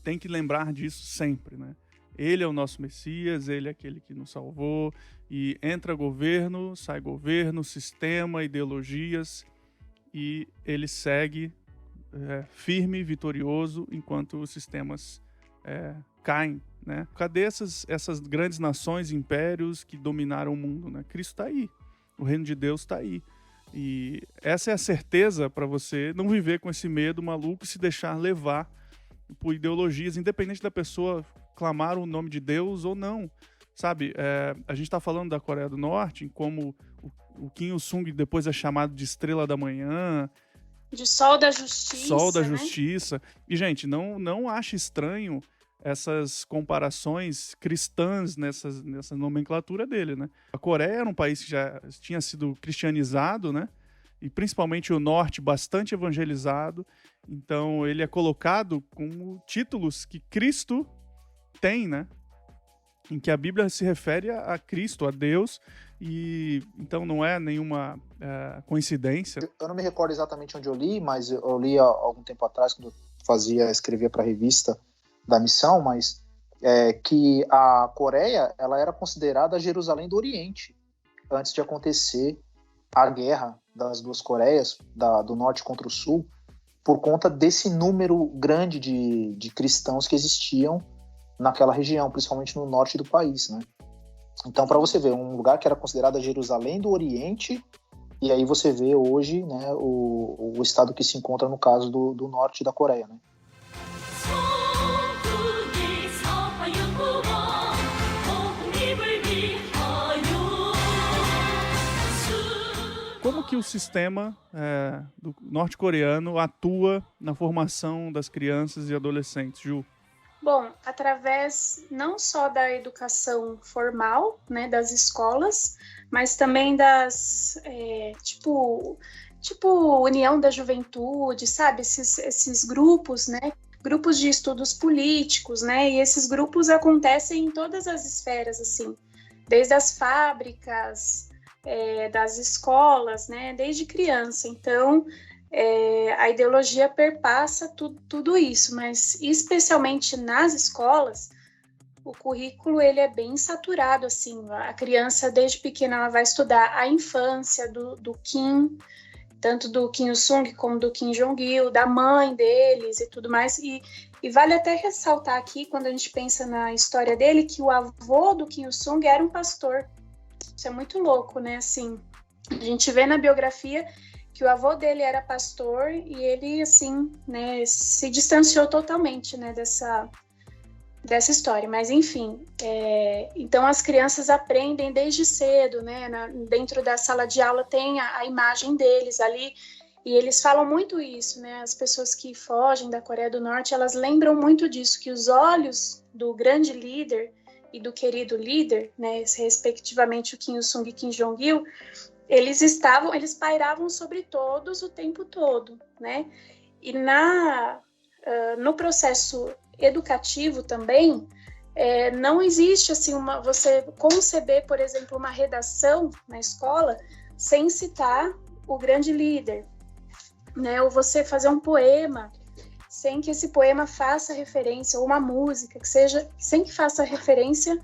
Speaker 3: tem que lembrar disso sempre, né? Ele é o nosso Messias, ele é aquele que nos salvou, e entra governo, sai governo, sistema, ideologias, e ele segue firme, vitorioso, enquanto os sistemas caem, né? Cadê essas grandes nações, impérios que dominaram o mundo, né? Cristo está aí, o reino de Deus está aí. E essa é a certeza para você não viver com esse medo maluco e se deixar levar por ideologias, independente da pessoa clamar o nome de Deus ou não, sabe? A gente está falando da Coreia do Norte, como o Kim Il-sung depois é chamado de Estrela da Manhã,
Speaker 4: de Sol da Justiça.
Speaker 3: Sol da
Speaker 4: né?
Speaker 3: Justiça. E, gente, não ache estranho essas comparações cristãs nessa nomenclatura dele, né? A Coreia era um país que já tinha sido cristianizado, né? E principalmente o norte bastante evangelizado. Então ele é colocado como títulos que Cristo tem, né? Em que a Bíblia se refere a Cristo, a Deus, e então não é nenhuma coincidência.
Speaker 6: Eu não me recordo exatamente onde eu li, mas eu li há algum tempo atrás, quando eu escrevia para a revista da Missão, mas que a Coreia ela era considerada a Jerusalém do Oriente, antes de acontecer a guerra das duas Coreias, do Norte contra o Sul, por conta desse número grande de cristãos que existiam naquela região, principalmente no norte do país, né? Então, para você ver, um lugar que era considerado a Jerusalém do Oriente, e aí você vê hoje, né, o estado que se encontra no caso do norte da Coreia, né?
Speaker 3: Como que o sistema do norte-coreano atua na formação das crianças e adolescentes, Ju?
Speaker 4: Bom, através não só da educação formal, né, das escolas, mas também das, tipo União da Juventude, sabe? Esses grupos, né? Grupos de estudos políticos, né? E esses grupos acontecem em todas as esferas, assim, desde as fábricas, das escolas, né? Desde criança. Então, a ideologia perpassa tudo isso, mas especialmente nas escolas, o currículo ele é bem saturado, assim, a criança desde pequena ela vai estudar a infância do Kim, tanto do Kim Il-sung como do Kim Jong-il, da mãe deles e tudo mais, e vale até ressaltar aqui, quando a gente pensa na história dele, que o avô do Kim Il-sung era um pastor. Isso é muito louco, né, assim, a gente vê na biografia que o avô dele era pastor e ele, assim, né, se distanciou totalmente, né, dessa história. Mas, enfim, então as crianças aprendem desde cedo, né, dentro da sala de aula tem a imagem deles ali, e eles falam muito isso, né, as pessoas que fogem da Coreia do Norte, elas lembram muito disso, que os olhos do grande líder e do querido líder, né, respectivamente o Kim Il-sung e Kim Jong-il, eles pairavam sobre todos o tempo todo, né? E no processo educativo também, não existe assim você conceber, por exemplo, uma redação na escola sem citar o grande líder, né? Ou você fazer um poema sem que esse poema faça referência, ou uma música que seja sem que faça referência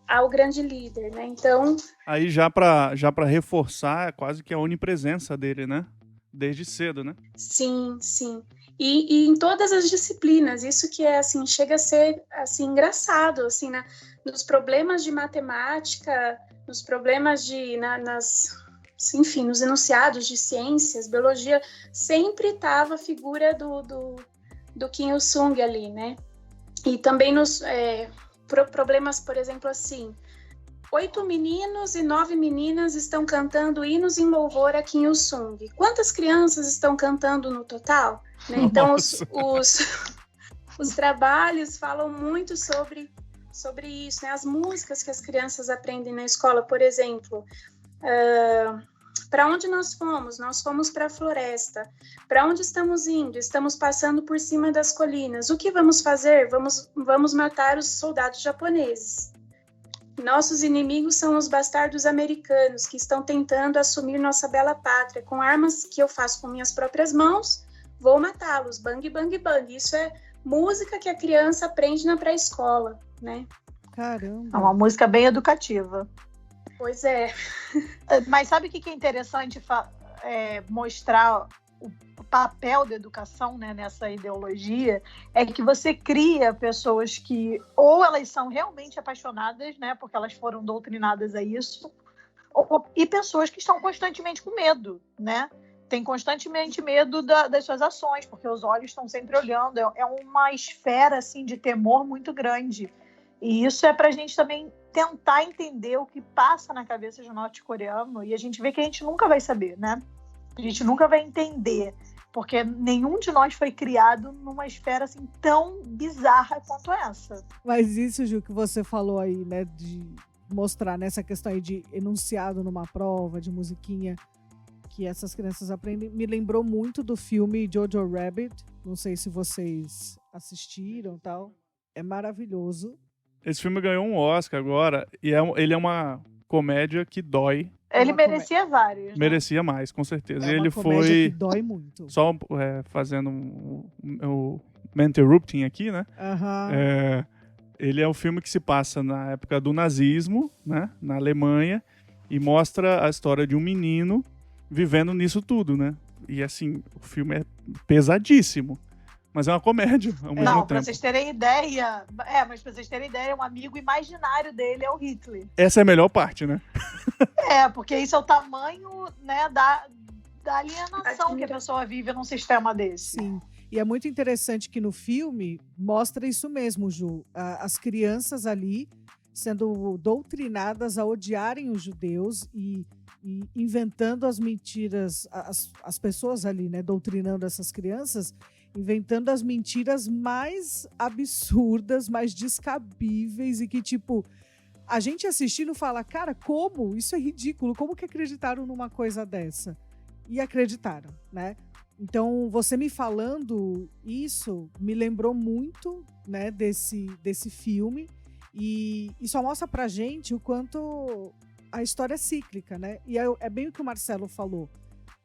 Speaker 4: ao grande líder, né? Então...
Speaker 3: Aí já para reforçar, é quase que a onipresença dele, né? Desde cedo, né?
Speaker 4: Sim, sim. E em todas as disciplinas, isso que assim, chega a ser assim, engraçado, assim, nos problemas de matemática, nos problemas enfim, nos enunciados de ciências, biologia, sempre estava a figura do Kim Il-sung ali, né? E também nos... problemas, por exemplo, assim, 8 meninos e 9 meninas estão cantando hinos em louvor a Kim Il-sung. Quantas crianças estão cantando no total? Né? Então, os trabalhos falam muito sobre isso, né? As músicas que as crianças aprendem na escola, por exemplo, para onde nós fomos? Nós fomos para a floresta. Para onde estamos indo? Estamos passando por cima das colinas. O que vamos fazer? Vamos matar os soldados japoneses. Nossos inimigos são os bastardos americanos que estão tentando assumir nossa bela pátria. Com armas que eu faço com minhas próprias mãos, vou matá-los. Bang, bang, bang. Isso é música que a criança aprende na pré-escola, né?
Speaker 1: Caramba.
Speaker 2: É uma música bem educativa.
Speaker 4: Pois é.
Speaker 2: Mas sabe o que é interessante mostrar o papel da educação, né, nessa ideologia? É que você cria pessoas que ou elas são realmente apaixonadas, né, porque elas foram doutrinadas a isso, e pessoas que estão constantemente com medo, né? Tem constantemente medo das suas ações, porque os olhos estão sempre olhando. É uma esfera assim, de temor muito grande. E isso é para a gente também tentar entender o que passa na cabeça de um norte-coreano, e a gente vê que a gente nunca vai saber, né? A gente nunca vai entender, porque nenhum de nós foi criado numa esfera assim tão bizarra quanto essa.
Speaker 1: Mas isso, Ju, que você falou aí, né, de mostrar nessa questão aí de enunciado numa prova, de musiquinha, que essas crianças aprendem, me lembrou muito do filme Jojo Rabbit. Não sei se vocês assistiram e tal. É maravilhoso.
Speaker 3: Esse filme ganhou um Oscar agora, e ele é uma comédia que dói.
Speaker 2: Ele merecia vários, né?
Speaker 3: Merecia mais, com certeza.
Speaker 1: É uma
Speaker 3: ele
Speaker 1: comédia
Speaker 3: foi
Speaker 1: que dói muito.
Speaker 3: Só fazendo o interrupting aqui, né?
Speaker 1: Uhum.
Speaker 3: Ele é um filme que se passa na época do nazismo, né? Na Alemanha, e mostra a história de um menino vivendo nisso tudo, né? E assim, o filme é pesadíssimo. Mas é uma comédia ao mesmo tempo.
Speaker 2: Pra vocês terem ideia... mas pra vocês terem ideia, um amigo imaginário dele é o Hitler.
Speaker 3: Essa é a melhor parte, né?
Speaker 2: Porque isso é o tamanho, né, da alienação que a pessoa vive num sistema desse.
Speaker 1: Sim. E é muito interessante que no filme mostra isso mesmo, Ju. As crianças ali sendo doutrinadas a odiarem os judeus e inventando as mentiras, as pessoas ali, né, doutrinando essas crianças, inventando as mentiras mais absurdas, mais descabíveis, e que, tipo, a gente assistindo fala, cara, como? Isso é ridículo, como que acreditaram numa coisa dessa? E acreditaram, né? Então, você me falando isso me lembrou muito, né, desse filme, e só mostra pra gente o quanto a história é cíclica, né? E é bem o que o Marcelo falou,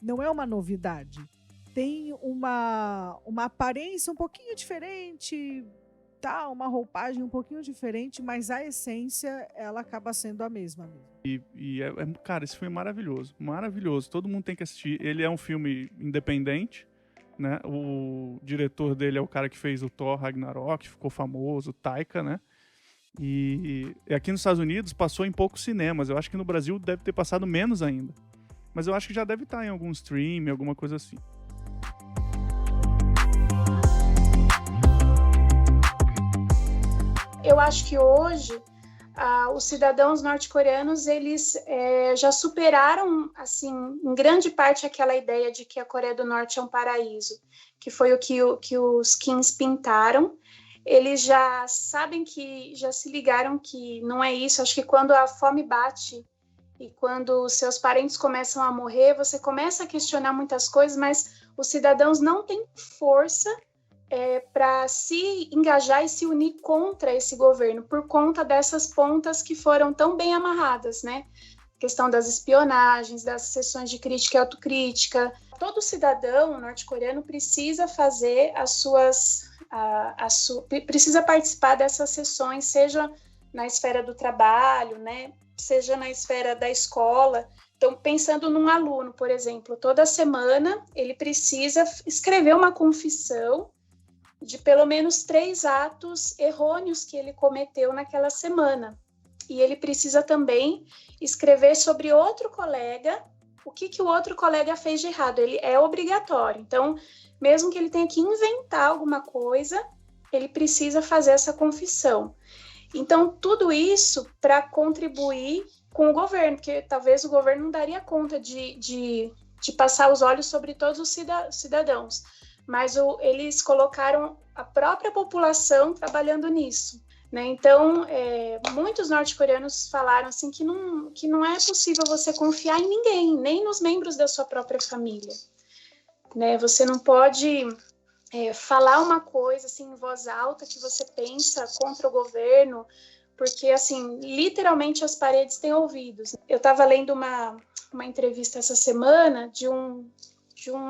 Speaker 1: não é uma novidade. Tem uma aparência um pouquinho diferente, tá? Uma roupagem um pouquinho diferente, mas a essência, ela acaba sendo a mesma.
Speaker 3: Cara, esse filme é maravilhoso, maravilhoso. Todo mundo tem que assistir. Ele é um filme independente, né? O diretor dele é o cara que fez o Thor Ragnarok, ficou famoso, Taika, né? E aqui nos Estados Unidos passou em poucos cinemas. Eu acho que no Brasil deve ter passado menos ainda. Mas eu acho que já deve estar em algum stream, alguma coisa assim.
Speaker 4: Eu acho que hoje os cidadãos norte-coreanos eles já superaram, assim, em grande parte aquela ideia de que a Coreia do Norte é um paraíso, que foi o que os Kims pintaram. Eles já sabem já se ligaram que não é isso. Acho que quando a fome bate e quando os seus parentes começam a morrer, você começa a questionar muitas coisas, mas os cidadãos não têm força para se engajar e se unir contra esse governo, por conta dessas pontas que foram tão bem amarradas, né? A questão das espionagens, das sessões de crítica e autocrítica. Todo cidadão norte-coreano precisa fazer precisa participar dessas sessões, seja na esfera do trabalho, né? Seja na esfera da escola. Então, pensando num aluno, por exemplo, toda semana ele precisa escrever uma confissão de pelo menos 3 atos errôneos que ele cometeu naquela semana. E ele precisa também escrever sobre outro colega, o que o outro colega fez de errado. Ele é obrigatório. Então, mesmo que ele tenha que inventar alguma coisa, ele precisa fazer essa confissão. Então, tudo isso para contribuir com o governo, porque talvez o governo não daria conta de passar os olhos sobre todos os cidadãos. mas eles colocaram a própria população trabalhando nisso, né? Então, muitos norte-coreanos falaram assim que não é possível você confiar em ninguém, nem nos membros da sua própria família, né? Você não pode falar uma coisa assim em voz alta que você pensa contra o governo, porque assim, literalmente as paredes têm ouvidos. Eu estava lendo uma entrevista essa semana de um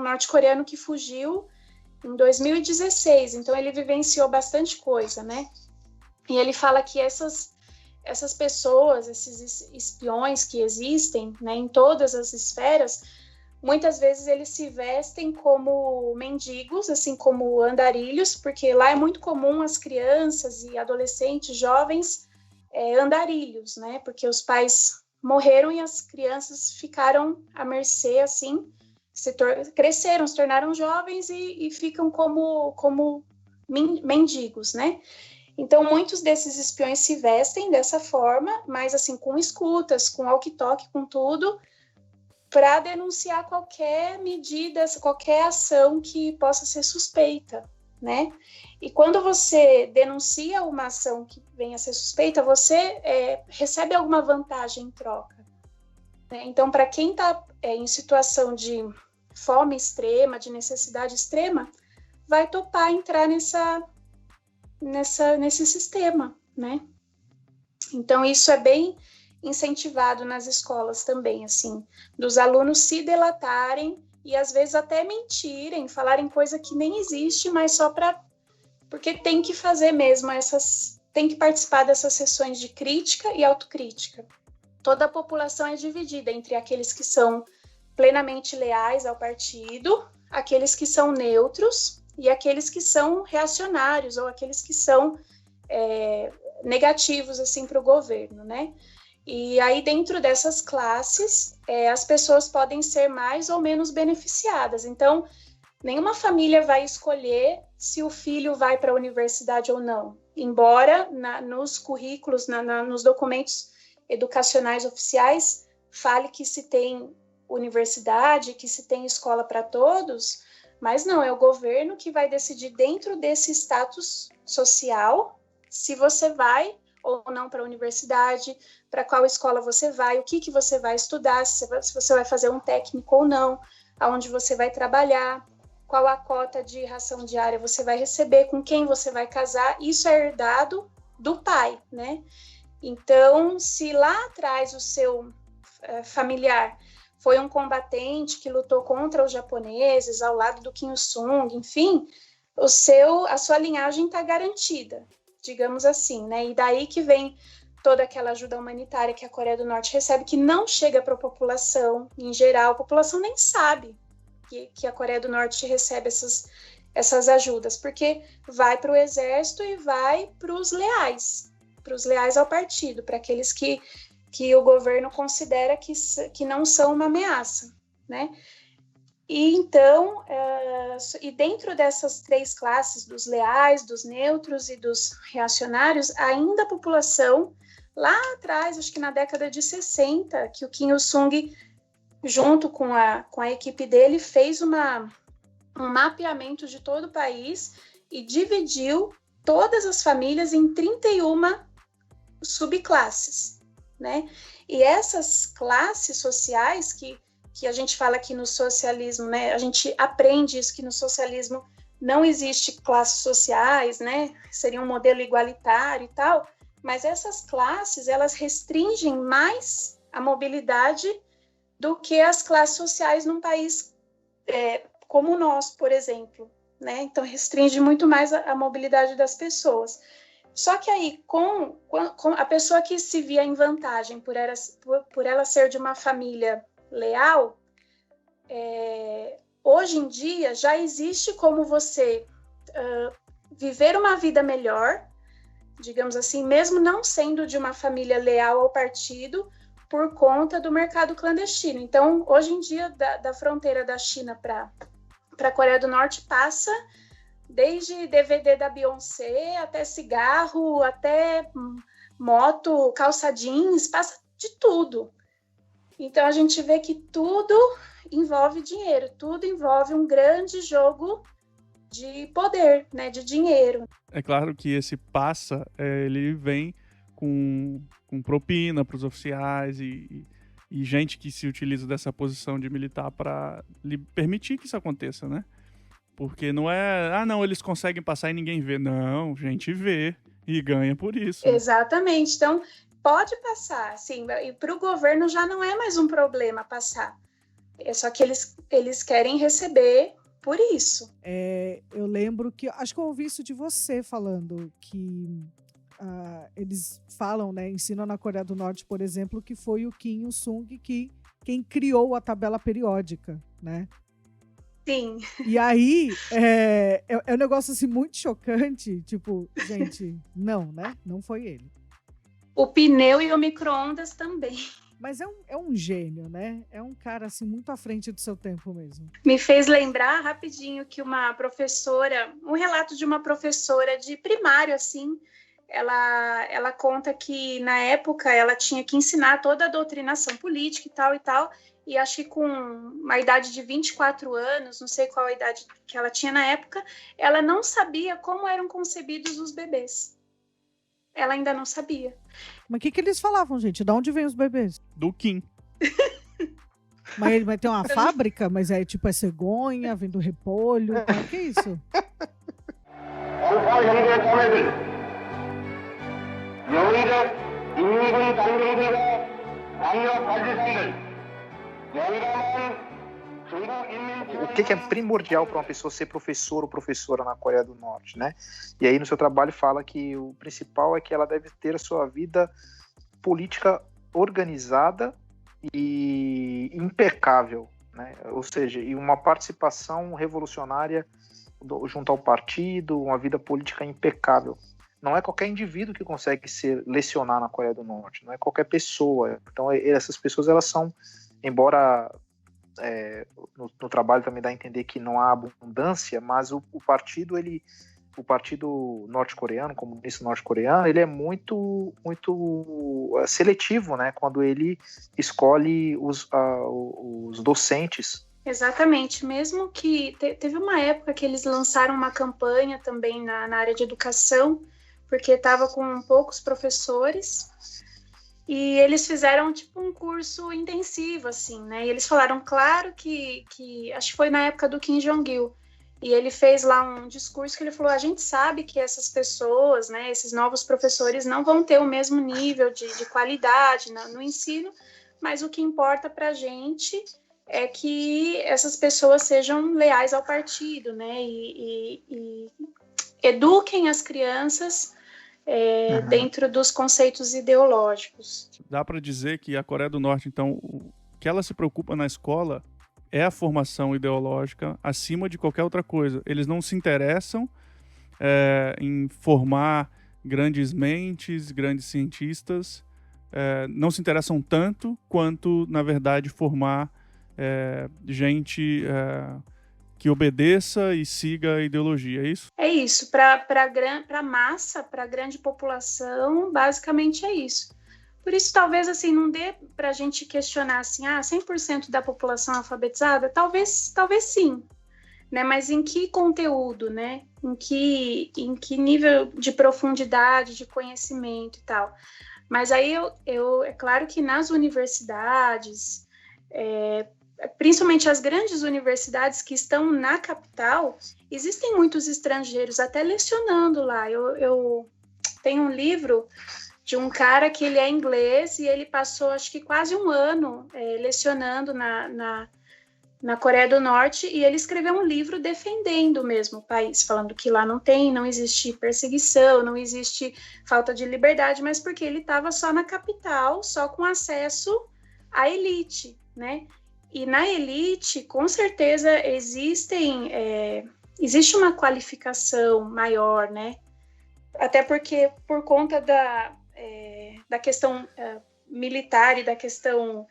Speaker 4: norte-coreano que fugiu em 2016, então ele vivenciou bastante coisa, né? E ele fala que essas pessoas, esses espiões que existem, né, em todas as esferas, muitas vezes eles se vestem como mendigos, assim como andarilhos, porque lá é muito comum as crianças e adolescentes, jovens, andarilhos, né? Porque os pais morreram e as crianças ficaram à mercê, assim, cresceram, se tornaram jovens e ficam como mendigos, né? Então, muitos desses espiões se vestem dessa forma, mas assim, com escutas, com walkie-talkie, com tudo, para denunciar qualquer medida, qualquer ação que possa ser suspeita, né? E quando você denuncia uma ação que venha a ser suspeita, você recebe alguma vantagem em troca, né? Então, para quem está em situação de fome extrema, de necessidade extrema, vai topar entrar nesse sistema, né? Então, isso é bem incentivado nas escolas também, assim, dos alunos se delatarem e às vezes até mentirem, falarem coisa que nem existe, mas só porque tem que fazer mesmo tem que participar dessas sessões de crítica e autocrítica. Toda a população é dividida entre aqueles que são plenamente leais ao partido, aqueles que são neutros e aqueles que são reacionários ou aqueles que são negativos assim para o governo, né? E aí dentro dessas classes as pessoas podem ser mais ou menos beneficiadas. Então, nenhuma família vai escolher se o filho vai para a universidade ou não, embora nos currículos, nos documentos educacionais oficiais, fale que se tem universidade, que se tem escola para todos, mas não, é o governo que vai decidir dentro desse status social se você vai ou não para a universidade, para qual escola você vai, o que você vai estudar, se você vai fazer um técnico ou não, aonde você vai trabalhar, qual a cota de ração diária você vai receber, com quem você vai casar, isso é herdado do pai, né? Então, se lá atrás o seu familiar foi um combatente que lutou contra os japoneses, ao lado do Kim Il-sung, enfim, a sua linhagem está garantida, digamos assim, né? E daí que vem toda aquela ajuda humanitária que a Coreia do Norte recebe, que não chega para a população em geral, a população nem sabe que a Coreia do Norte recebe essas ajudas, porque vai para o exército e vai para os leais ao partido, para aqueles que o governo considera que não são uma ameaça, né? E então, e dentro dessas três classes, dos leais, dos neutros e dos reacionários, ainda a população, lá atrás, acho que na década de 60, que o Kim Il-sung, junto com a equipe dele, fez um mapeamento de todo o país e dividiu todas as famílias em 31 subclasses, né? E essas classes sociais que a gente fala aqui no socialismo, né? A gente aprende isso, que no socialismo não existe classes sociais, né? Seria um modelo igualitário e tal, mas essas classes, elas restringem mais a mobilidade do que as classes sociais num país como o nosso, por exemplo, né? Então, restringe muito mais a mobilidade das pessoas. Só que aí, com a pessoa que se via em vantagem por ela ser de uma família leal, hoje em dia já existe como você viver uma vida melhor, digamos assim, mesmo não sendo de uma família leal ao partido, por conta do mercado clandestino. Então, hoje em dia, da fronteira da China para a Coreia do Norte, passa desde DVD da Beyoncé, até cigarro, até moto, calça jeans, passa de tudo. Então, a gente vê que tudo envolve dinheiro, tudo envolve um grande jogo de poder, né, de dinheiro.
Speaker 3: É claro que esse passa, ele vem com propina para os oficiais e gente que se utiliza dessa posição de militar para permitir que isso aconteça, né? Porque não é, não, eles conseguem passar e ninguém vê. Não, gente vê e ganha por isso. Né?
Speaker 4: Exatamente. Então, pode passar, assim, e para o governo já não é mais um problema passar. É só que eles querem receber por isso.
Speaker 1: Eu lembro que, acho que eu ouvi isso de você falando, que eles falam, né, ensinam na Coreia do Norte, por exemplo, que foi o Kim Il-sung quem criou a tabela periódica, né?
Speaker 4: Sim.
Speaker 1: E aí, é um negócio assim muito chocante, tipo, gente, não, né? Não foi ele.
Speaker 4: O pneu e o micro-ondas também.
Speaker 1: Mas é um gênio, né? É um cara, assim, muito à frente do seu tempo mesmo.
Speaker 4: Me fez lembrar rapidinho que uma professora, um relato de uma professora de primário, assim, ela conta que na época ela tinha que ensinar toda a doutrinação política e tal, e acho que com uma idade de 24 anos, não sei qual a idade que ela tinha na época, ela não sabia como eram concebidos os bebês. Ela ainda não sabia.
Speaker 1: Mas o que eles falavam, gente? De onde vêm os bebês?
Speaker 3: Do Kim.
Speaker 1: Mas ele vai ter uma fábrica? Mas é tipo, é cegonha, vem do repolho? Como que é isso?
Speaker 6: O que é primordial para uma pessoa ser professor ou professora na Coreia do Norte, né? E aí no seu trabalho fala que o principal é que ela deve ter a sua vida política organizada e impecável, né? Ou seja, e uma participação revolucionária junto ao partido, uma vida política impecável. Não é qualquer indivíduo que consegue lecionar na Coreia do Norte, não é qualquer pessoa. Então essas pessoas, elas são, embora no trabalho também dá a entender que não há abundância, mas o partido norte-coreano, comunista norte-coreano, ele é muito, muito seletivo, né, quando ele escolhe os docentes.
Speaker 4: Exatamente, mesmo que teve uma época que eles lançaram uma campanha também na área de educação, porque estava com poucos professores, e eles fizeram tipo um curso intensivo, assim, né? E eles falaram, claro que acho que foi na época do Kim Jong-il, e ele fez lá um discurso que ele falou, a gente sabe que essas pessoas, né, esses novos professores não vão ter o mesmo nível de qualidade no ensino, mas o que importa para a gente é que essas pessoas sejam leais ao partido, né, e eduquem as crianças dentro dos conceitos ideológicos.
Speaker 3: Dá para dizer que a Coreia do Norte, então, o que ela se preocupa na escola é a formação ideológica acima de qualquer outra coisa. Eles não se interessam em formar grandes mentes, grandes cientistas, não se interessam tanto quanto, na verdade, formar gente que obedeça e siga a ideologia, é isso?
Speaker 4: É isso, para a massa, para a grande população, basicamente é isso. Por isso, talvez, assim, não dê para a gente questionar, assim, 100% da população alfabetizada? Talvez sim, né? Mas em que conteúdo, né? Em que nível de profundidade, de conhecimento e tal. Mas aí, é claro que nas universidades, principalmente as grandes universidades que estão na capital, existem muitos estrangeiros até lecionando lá. Eu tenho um livro de um cara que ele é inglês e ele passou, acho que quase um ano lecionando na Coreia do Norte, e ele escreveu um livro defendendo mesmo o país, falando que lá não existe perseguição, não existe falta de liberdade, mas porque ele estava só na capital, só com acesso à elite, né? E na elite, com certeza, existe uma qualificação maior, né? Até porque, por conta da questão militar e da questão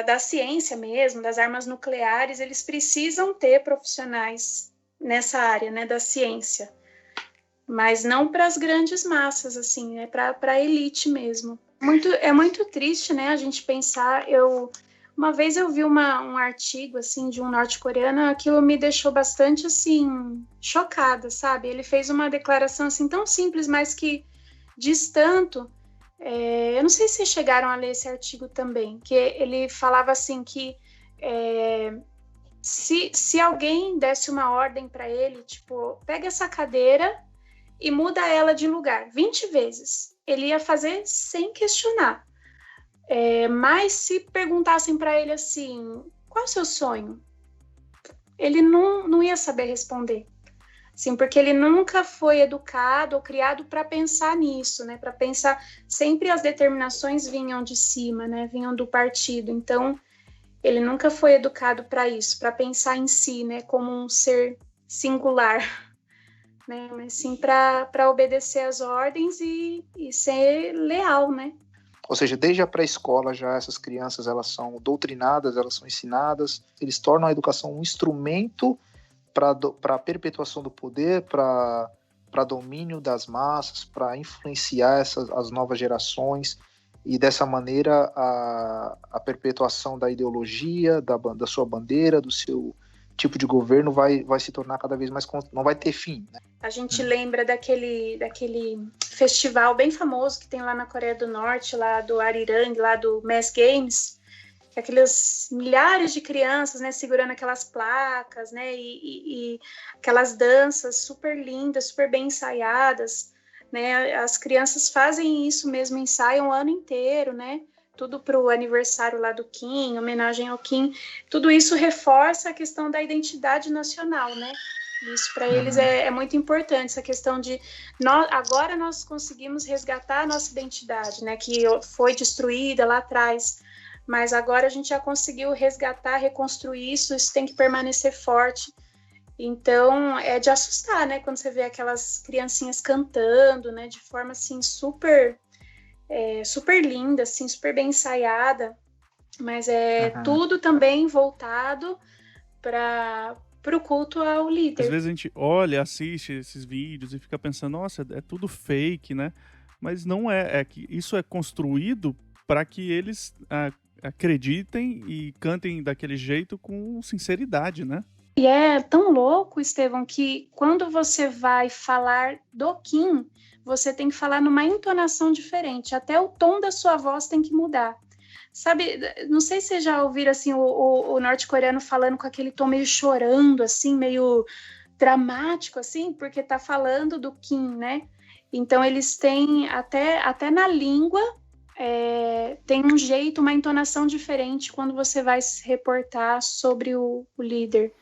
Speaker 4: da ciência mesmo, das armas nucleares, eles precisam ter profissionais nessa área, né, da ciência. Mas não para as grandes massas, assim, né, para a elite mesmo. É muito triste, né, a gente pensar, Uma vez eu vi um artigo, assim, de um norte-coreano, aquilo me deixou bastante, assim, chocada, sabe? Ele fez uma declaração, assim, tão simples, mas que diz tanto. Eu não sei se vocês chegaram a ler esse artigo também, que ele falava, assim, que se alguém desse uma ordem para ele, tipo, pega essa cadeira e muda ela de lugar 20 vezes, ele ia fazer sem questionar. Mas se perguntassem para ele assim, qual é o seu sonho? Ele não ia saber responder. Assim, porque ele nunca foi educado ou criado para pensar nisso, né? Para pensar, sempre as determinações vinham de cima, né? Vinham do partido. Então, ele nunca foi educado para isso, para pensar em si, né? Como um ser singular, né? Mas sim para obedecer às ordens e ser leal, né?
Speaker 6: Ou seja, desde a pré-escola já essas crianças elas são doutrinadas, elas são ensinadas, eles tornam a educação um instrumento para a perpetuação do poder, para domínio das massas, para influenciar as novas gerações e dessa maneira a perpetuação da ideologia, da sua bandeira, do seu tipo de governo vai se tornar cada vez mais, não vai ter fim, né?
Speaker 4: A gente lembra daquele festival bem famoso que tem lá na Coreia do Norte, lá do Arirang, lá do Mass Games, que aqueles milhares de crianças, né, segurando aquelas placas, né, e aquelas danças super lindas, super bem ensaiadas, né, as crianças fazem isso mesmo, ensaiam o ano inteiro, né, tudo para o aniversário lá do Kim, homenagem ao Kim, tudo isso reforça a questão da identidade nacional, né? Isso para eles é muito importante, essa questão de agora nós conseguimos resgatar a nossa identidade, né? Que foi destruída lá atrás, mas agora a gente já conseguiu resgatar, reconstruir isso tem que permanecer forte. Então é de assustar, né? Quando você vê aquelas criancinhas cantando, né? De forma assim super linda, assim, super bem ensaiada, mas tudo também voltado para o culto ao líder.
Speaker 3: Às vezes a gente olha, assiste esses vídeos e fica pensando, nossa, é tudo fake, né? Mas não é que isso é construído para que eles acreditem e cantem daquele jeito com sinceridade, né?
Speaker 4: E é tão louco, Estevão, que quando você vai falar do Kim, você tem que falar numa entonação diferente, até o tom da sua voz tem que mudar. Sabe, não sei se vocês já ouviram assim, o norte-coreano falando com aquele tom meio chorando, assim, meio dramático, assim, porque tá falando do Kim, né? Então eles têm, até na língua, tem um jeito, uma entonação diferente quando você vai se reportar sobre o líder.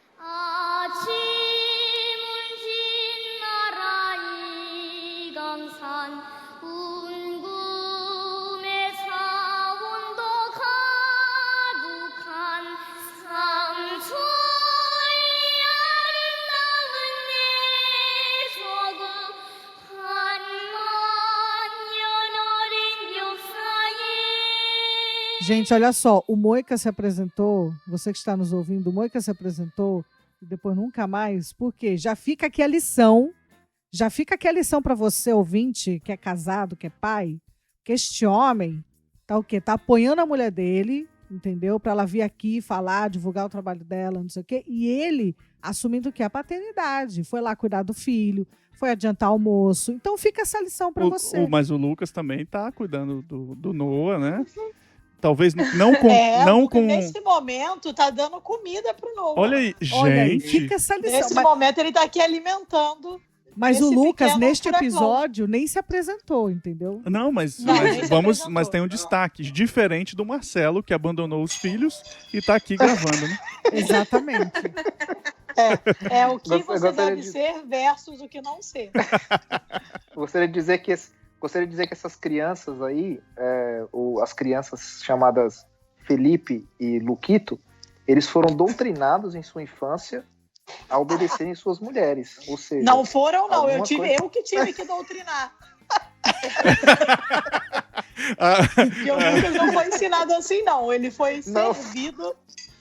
Speaker 1: Gente, olha só, o Moica se apresentou, você que está nos ouvindo, o Moica se apresentou e depois nunca mais, porque já fica aqui a lição para você, ouvinte, que é casado, que é pai, que este homem tá o quê? Tá apoiando a mulher dele, entendeu? Para ela vir aqui falar, divulgar o trabalho dela, não sei o quê, e ele assumindo que é a paternidade, foi lá cuidar do filho, foi adiantar o almoço, então fica essa lição para você.
Speaker 3: Mas o Lucas também tá cuidando do Noah, né? Talvez não com...
Speaker 2: Nesse momento, tá dando comida pro Noah.
Speaker 3: Olha aí, gente.
Speaker 1: Fica essa lição.
Speaker 2: Nesse momento, ele tá aqui alimentando.
Speaker 1: Mas o Lucas, neste episódio, nem se apresentou, entendeu?
Speaker 3: Não, mas tem um destaque. Diferente do Marcelo, que abandonou os filhos e tá aqui gravando, né?
Speaker 1: Exatamente.
Speaker 2: É o que você deve ser versus o que não ser.
Speaker 6: Gostaria de dizer que essas crianças aí, as crianças chamadas Felipe e Luquito, eles foram doutrinados em sua infância a obedecerem suas mulheres. Ou seja,
Speaker 2: não foram, não. Eu que tive que doutrinar. Porque o Lucas não foi ensinado assim, não. Ele foi servido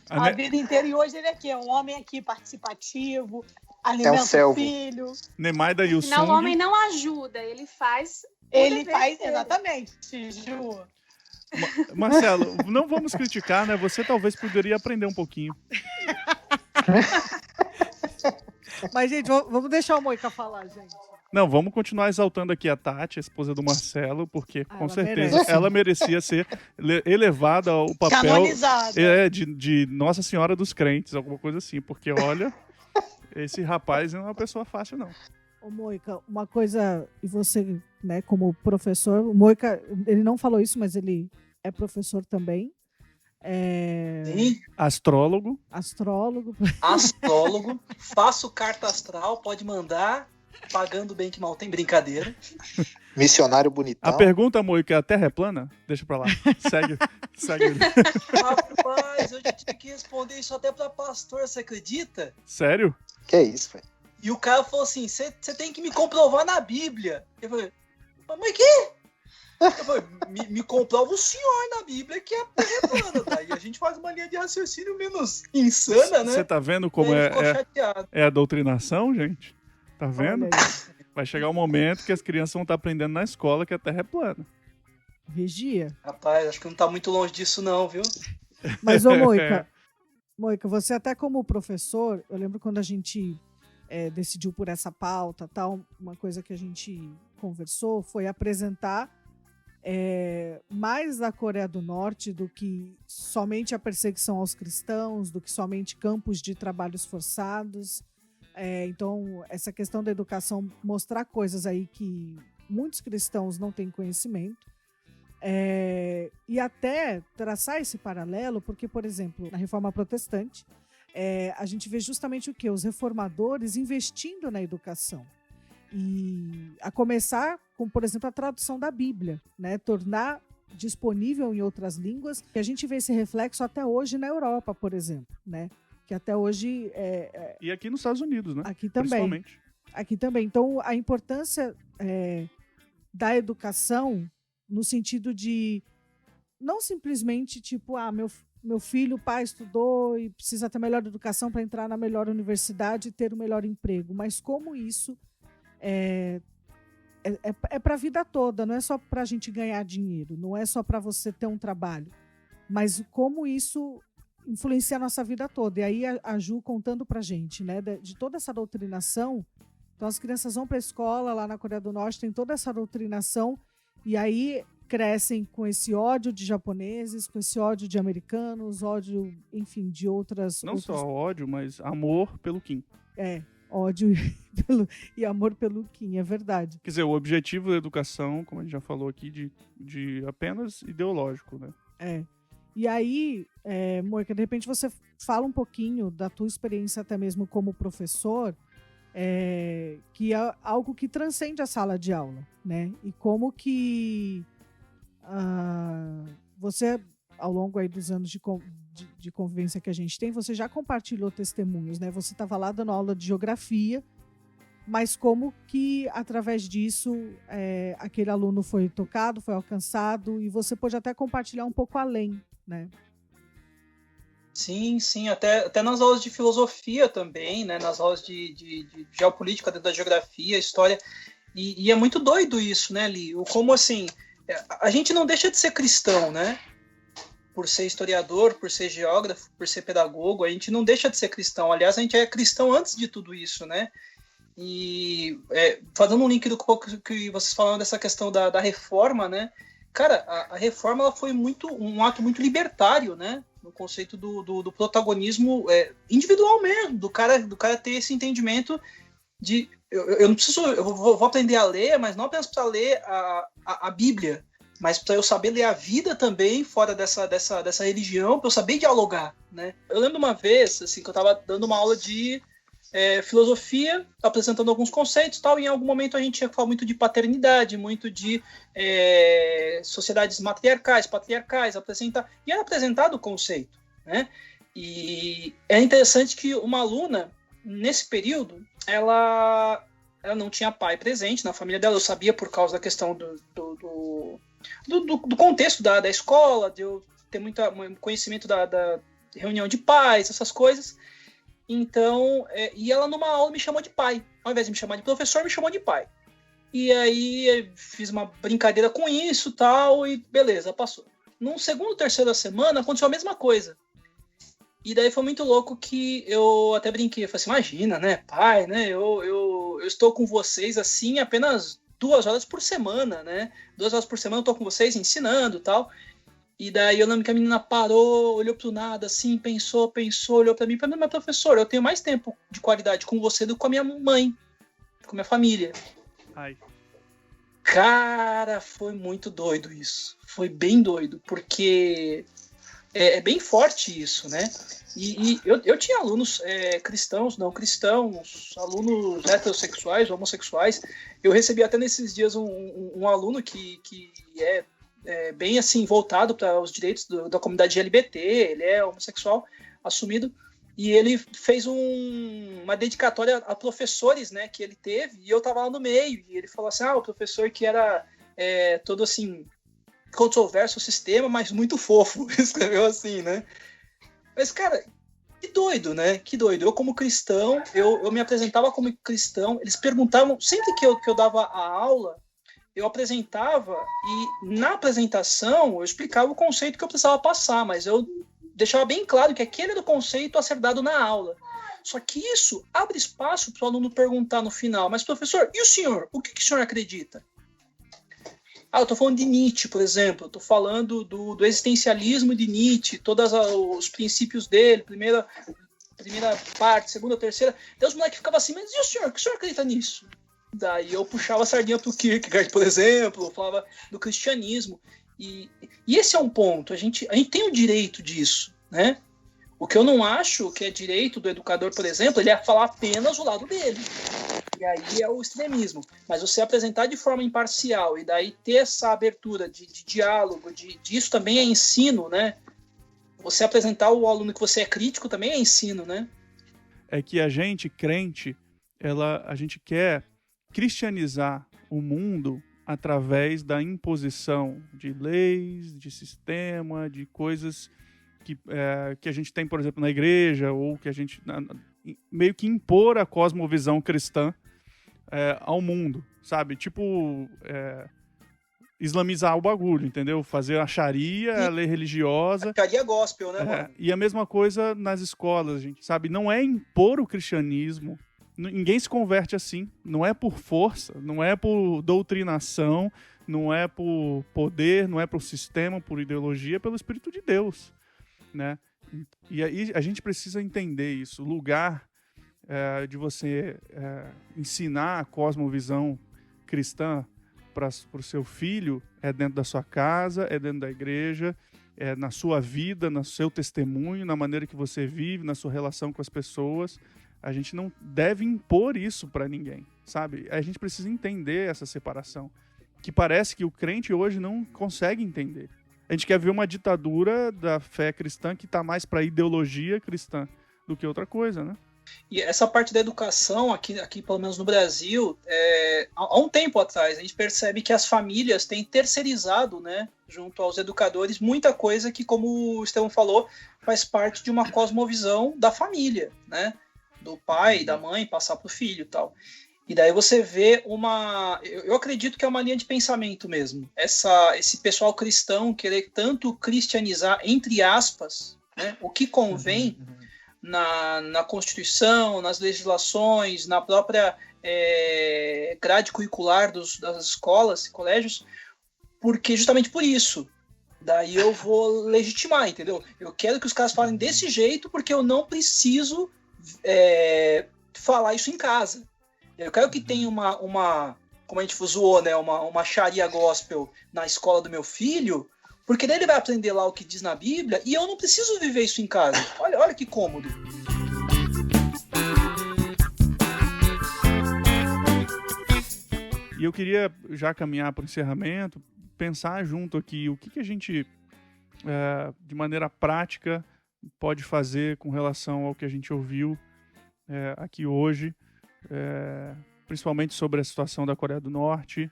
Speaker 2: a vida inteira. E hoje ele é um homem aqui participativo, alimenta o filho.
Speaker 3: Nemaida e o
Speaker 4: Não, o homem não ajuda, ele faz.
Speaker 2: Ele faz, exatamente, Ju.
Speaker 3: Marcelo, não vamos criticar, né? Você talvez poderia aprender um pouquinho.
Speaker 1: Mas, gente, vamos deixar o Moica falar, gente.
Speaker 3: Não, vamos continuar exaltando aqui a Tati, a esposa do Marcelo, porque com certeza
Speaker 1: merece.
Speaker 3: ela merecia ser elevada ao papel
Speaker 2: Canonizada.
Speaker 3: de Nossa Senhora dos Crentes, alguma coisa assim, porque olha, esse rapaz não é uma pessoa fácil, não.
Speaker 1: Ô, Moica, uma coisa, e você, né, como professor, o Moica, ele não falou isso, mas ele é professor também.
Speaker 5: Sim,
Speaker 1: Astrólogo.
Speaker 5: astrólogo, faço carta astral, pode mandar, pagando bem que mal tem, brincadeira.
Speaker 6: Missionário bonitão.
Speaker 3: A pergunta, Moica, a Terra é plana? Deixa pra lá. Segue.
Speaker 5: Rapaz, eu já tive que responder isso até pra pastor, você acredita?
Speaker 3: Sério?
Speaker 6: Que é isso, velho?
Speaker 5: E o cara falou assim, você tem que me comprovar na Bíblia. Eu falei, mas que? Eu falei, me comprova o senhor na Bíblia que a Terra é plana, tá? E a gente faz uma linha de raciocínio menos insana, né?
Speaker 3: Você tá vendo como
Speaker 5: Ele ficou chateado.
Speaker 3: é a doutrinação, gente? Tá vendo?
Speaker 1: Olha aí.
Speaker 3: Vai chegar um momento que as crianças vão estar aprendendo na escola que a Terra é plana.
Speaker 1: Vigia.
Speaker 5: Rapaz, acho que não tá muito longe disso não, viu?
Speaker 1: Mas, ô, Moica, você até como professor, eu lembro quando a gente decidiu por essa pauta, tal, uma coisa que a gente conversou foi apresentar mais a Coreia do Norte do que somente a perseguição aos cristãos, do que somente campos de trabalhos forçados. Então, essa questão da educação, mostrar coisas aí que muitos cristãos não têm conhecimento. E até traçar esse paralelo, porque, por exemplo, na Reforma Protestante, a gente vê justamente o quê? Os reformadores investindo na educação. E a começar com, por exemplo, a tradução da Bíblia, né? Tornar disponível em outras línguas. E a gente vê esse reflexo até hoje na Europa, por exemplo, né? Que até hoje...
Speaker 3: E aqui nos Estados Unidos, né?
Speaker 1: Aqui também.
Speaker 3: Principalmente.
Speaker 1: Aqui também. Então, a importância da educação no sentido de não simplesmente tipo, meu filho, o pai estudou e precisa ter melhor educação para entrar na melhor universidade e ter o melhor emprego, mas como isso é para a vida toda, não é só para a gente ganhar dinheiro, não é só para você ter um trabalho, mas como isso influencia a nossa vida toda. E aí a Ju contando para a gente, né, de toda essa doutrinação. Então as crianças vão para a escola lá na Coreia do Norte, tem toda essa doutrinação e aí crescem com esse ódio de japoneses, com esse ódio de americanos, ódio, enfim, de outras...
Speaker 3: Não só ódio, mas amor pelo Kim.
Speaker 1: Ódio e amor pelo Kim, é verdade.
Speaker 3: Quer dizer, o objetivo da educação, como a gente já falou aqui, de apenas ideológico, né?
Speaker 1: E aí, Moica, de repente você fala um pouquinho da tua experiência até mesmo como professor, que é algo que transcende a sala de aula, né? E como que você, ao longo aí dos anos de convivência que a gente tem, você já compartilhou testemunhos, né? Você estava lá dando aula de geografia, mas como que, através disso, aquele aluno foi tocado, foi alcançado, e você pode até compartilhar um pouco além, né?
Speaker 5: Sim, até nas aulas de filosofia também, né? Nas aulas de geopolítica, da geografia, história, e é muito doido isso, né, Li? Como assim, a gente não deixa de ser cristão, né? Por ser historiador, por ser geógrafo, por ser pedagogo, a gente não deixa de ser cristão. Aliás, a gente é cristão antes de tudo isso, né? E fazendo um link do que vocês falaram dessa questão da reforma, né? Cara, a reforma ela foi um ato muito libertário, né? No conceito do protagonismo individual mesmo, do cara ter esse entendimento de... Eu não preciso... Eu vou aprender a ler, mas não apenas para ler a Bíblia, mas para eu saber ler a vida também fora dessa religião, para eu saber dialogar, né? Eu lembro uma vez, assim, que eu estava dando uma aula de filosofia, apresentando alguns conceitos e tal, e em algum momento a gente ia falar muito de paternidade, muito de sociedades matriarcais, patriarcais, e era apresentado o conceito, né? E é interessante que uma aluna, nesse período, ela não tinha pai presente na família dela, eu sabia por causa da questão do contexto da escola, de eu ter muito conhecimento da reunião de pais, essas coisas. Então, e ela numa aula me chamou de pai. Ao invés de me chamar de professor, me chamou de pai. E aí fiz uma brincadeira com isso tal, e beleza, passou. num segundo, terceira semana, aconteceu a mesma coisa. E daí foi muito louco que eu até brinquei. Eu falei assim, imagina, né, pai, né? Eu estou com vocês, assim, apenas 2 horas por semana, né? 2 horas por semana eu tô com vocês ensinando e tal. E daí eu lembro que a menina parou, olhou pro nada, assim, pensou, olhou pra mim e falou, mas professor, eu tenho mais tempo de qualidade com você do que com a minha mãe, com a minha família.
Speaker 3: Ai.
Speaker 5: Cara, foi muito doido isso. Foi bem doido, porque é bem forte isso, né? E eu tinha alunos cristãos, não cristãos, alunos heterossexuais, homossexuais. Eu recebi até nesses dias um aluno que é bem assim voltado para os direitos da comunidade LGBT, ele é homossexual assumido, e ele fez uma dedicatória a professores, né, que ele teve, e eu tava lá no meio, e ele falou assim, o professor que era todo assim, controverso o sistema, mas muito fofo, escreveu assim, né? Mas, cara, que doido, né? Que doido. Eu, como cristão, eu me apresentava como cristão, eles perguntavam, sempre que eu dava a aula, eu apresentava e na apresentação eu explicava o conceito que eu precisava passar, mas eu deixava bem claro que aquele era o conceito a ser dado na aula. Só que isso abre espaço para o aluno perguntar no final, mas professor, e o senhor? O que o senhor acredita? Eu estou falando de Nietzsche, por exemplo, estou falando do existencialismo de Nietzsche, todos os princípios dele, primeira parte, segunda, terceira. Daí os moleques ficavam assim, mas e o senhor? O que o senhor acredita nisso? Daí eu puxava a sardinha pro Kierkegaard, por exemplo, falava do cristianismo. E esse é um ponto, a gente tem o direito disso, né? O que eu não acho que é direito do educador, por exemplo, ele é falar apenas o lado dele. E aí é o extremismo. Mas você apresentar de forma imparcial e daí ter essa abertura de diálogo, disso também é ensino, né? Você apresentar o aluno que você é crítico também é ensino, né?
Speaker 3: É que a gente, crente, a gente quer cristianizar o mundo através da imposição de leis, de sistema, de coisas que a gente tem, por exemplo, na igreja, ou que a gente meio que impor a cosmovisão cristã ao mundo, sabe? Tipo, islamizar o bagulho, entendeu? Fazer a Sharia, a lei religiosa.
Speaker 5: A Sharia gospel, né, mano?
Speaker 3: E a mesma coisa nas escolas, gente, sabe? Não é impor o cristianismo. Ninguém se converte assim. Não é por força, não é por doutrinação, não é por poder, não é por sistema, por ideologia, é pelo Espírito de Deus, né? E aí a gente precisa entender isso. O lugar de você ensinar a cosmovisão cristã para o seu filho é dentro da sua casa, é dentro da igreja, é na sua vida, no seu testemunho, na maneira que você vive, na sua relação com as pessoas. A gente não deve impor isso para ninguém, sabe? A gente precisa entender essa separação, que parece que o crente hoje não consegue entender. A gente quer ver uma ditadura da fé cristã que está mais para ideologia cristã do que outra coisa, né?
Speaker 5: E essa parte da educação, aqui pelo menos no Brasil, há um tempo atrás, a gente percebe que as famílias têm terceirizado, né, junto aos educadores, muita coisa que, como o Estevão falou, faz parte de uma cosmovisão da família, né? Do pai, da mãe, passar para o filho e tal. E daí você vê eu acredito que é uma linha de pensamento mesmo. Esse pessoal cristão querer tanto cristianizar, entre aspas, né, o que convém na Constituição, nas legislações, na própria grade curricular das escolas e colégios, porque justamente por isso. Daí eu vou legitimar, entendeu? Eu quero que os caras falem desse jeito porque eu não preciso falar isso em casa. Eu quero que tenha como a gente zoou, né, uma Sharia gospel na escola do meu filho, porque daí ele vai aprender lá o que diz na Bíblia e eu não preciso viver isso em casa. Olha que cômodo.
Speaker 3: E eu queria já caminhar para o encerramento, pensar junto aqui o que a gente, de maneira prática, pode fazer com relação ao que a gente ouviu aqui hoje, principalmente sobre a situação da Coreia do Norte.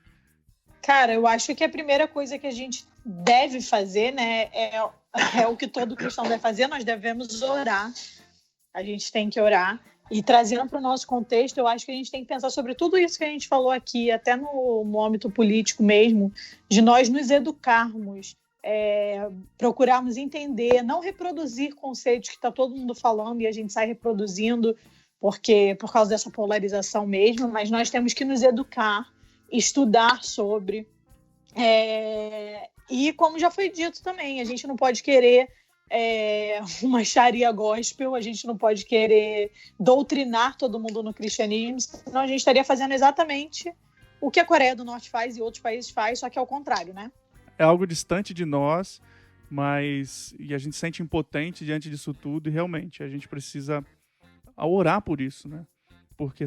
Speaker 2: Cara, eu acho que a primeira coisa que a gente deve fazer, né, é o que todo cristão deve fazer, nós devemos orar. A gente tem que orar. E trazendo para o nosso contexto, eu acho que a gente tem que pensar sobre tudo isso que a gente falou aqui, até no âmbito político mesmo, de nós nos educarmos procurarmos entender, não reproduzir conceitos que está todo mundo falando e a gente sai reproduzindo por causa dessa polarização mesmo, mas nós temos que nos educar, estudar sobre. E como já foi dito também, a gente não pode querer uma Sharia gospel, a gente não pode querer doutrinar todo mundo no cristianismo, senão a gente estaria fazendo exatamente o que a Coreia do Norte faz e outros países fazem, só que é o contrário, né?
Speaker 3: É algo distante de nós, e a gente se sente impotente diante disso tudo, e realmente a gente precisa orar por isso, né? Porque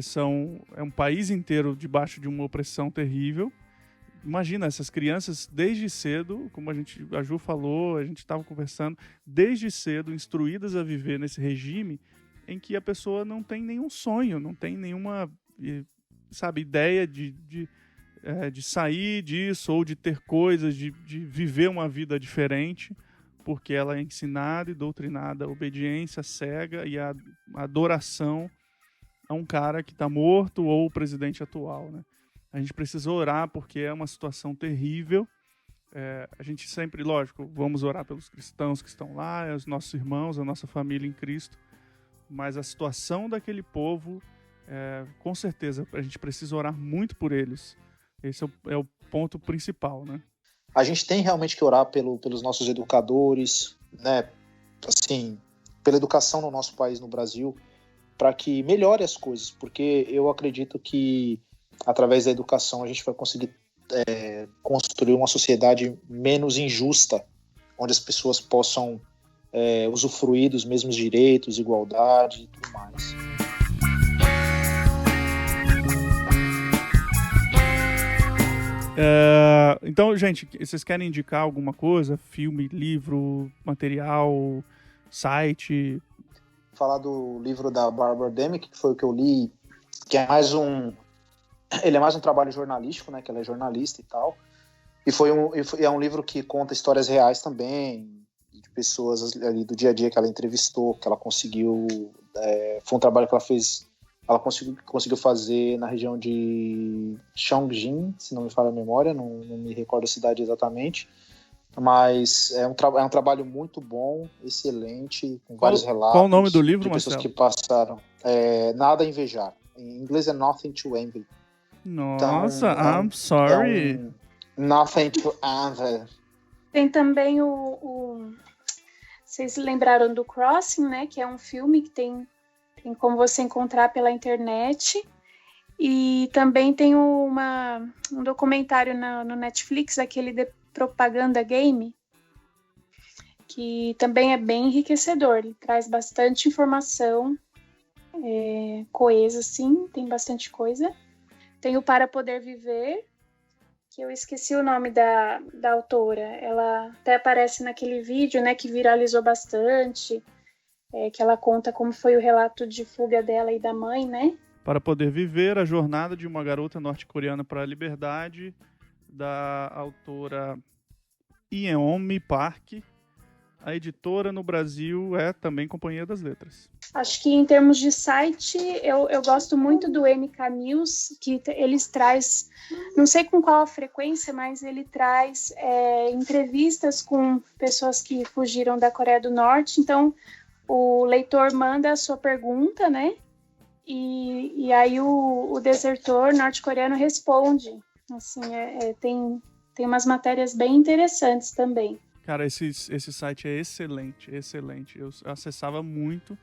Speaker 3: é um país inteiro debaixo de uma opressão terrível. Imagina, essas crianças desde cedo, como a Ju falou, a gente estava conversando, desde cedo instruídas a viver nesse regime em que a pessoa não tem nenhum sonho, não tem nenhuma, ideia de sair disso ou de ter coisas, de viver uma vida diferente, porque ela é ensinada e doutrinada a obediência cega e a adoração a um cara que está morto ou o presidente atual, né? A gente precisa orar porque é uma situação terrível. A gente sempre, lógico, vamos orar pelos cristãos que estão lá, os nossos irmãos, a nossa família em Cristo, mas a situação daquele povo, com certeza, a gente precisa orar muito por eles. Esse é o ponto principal, né?
Speaker 6: A gente tem realmente que orar pelos nossos educadores, né? Assim, pela educação no nosso país, no Brasil, para que melhore as coisas, porque eu acredito que através da educação a gente vai conseguir construir uma sociedade menos injusta, onde as pessoas possam usufruir dos mesmos direitos, igualdade e tudo mais.
Speaker 3: Então, gente, vocês querem indicar alguma coisa? Filme, livro, material, site?
Speaker 6: Falar do livro da Barbara Demick, que foi o que eu li, que é mais ele é mais um trabalho jornalístico, né, que ela é jornalista e tal, e é um livro que conta histórias reais também, de pessoas ali do dia a dia que ela entrevistou, que ela conseguiu, foi um trabalho que ela conseguiu fazer na região de Chongqing, se não me falha a memória, não me recordo a cidade exatamente, mas é um trabalho muito bom, excelente, com vários relatos.
Speaker 3: Qual o nome do livro,
Speaker 6: de pessoas
Speaker 3: Marcelo?
Speaker 6: Que passaram. Nada a invejar. Em inglês é Nothing to Envy.
Speaker 3: Nossa,
Speaker 6: então,
Speaker 3: I'm sorry.
Speaker 6: Nothing to Envy.
Speaker 4: Tem também vocês lembraram do Crossing, né? Que é um filme que tem como você encontrar pela internet. E também tem um documentário no Netflix, aquele de Propaganda Game, que também é bem enriquecedor. Ele traz bastante informação coesa, assim, tem bastante coisa. Tem o Para Poder Viver, que eu esqueci o nome da autora. Ela até aparece naquele vídeo, né, que viralizou bastante, que ela conta como foi o relato de fuga dela e da mãe, né?
Speaker 3: Para Poder Viver, a jornada de uma garota norte-coreana para a liberdade, da autora Yeonmi Park. A editora no Brasil é também Companhia das Letras.
Speaker 4: Acho que em termos de site, eu gosto muito do NK News, que eles traz, não sei com qual frequência, mas ele traz entrevistas com pessoas que fugiram da Coreia do Norte. Então, o leitor manda a sua pergunta, né? E aí o desertor norte-coreano responde. Assim, tem umas matérias bem interessantes também.
Speaker 3: Cara, esse site é excelente, excelente. Eu acessava muito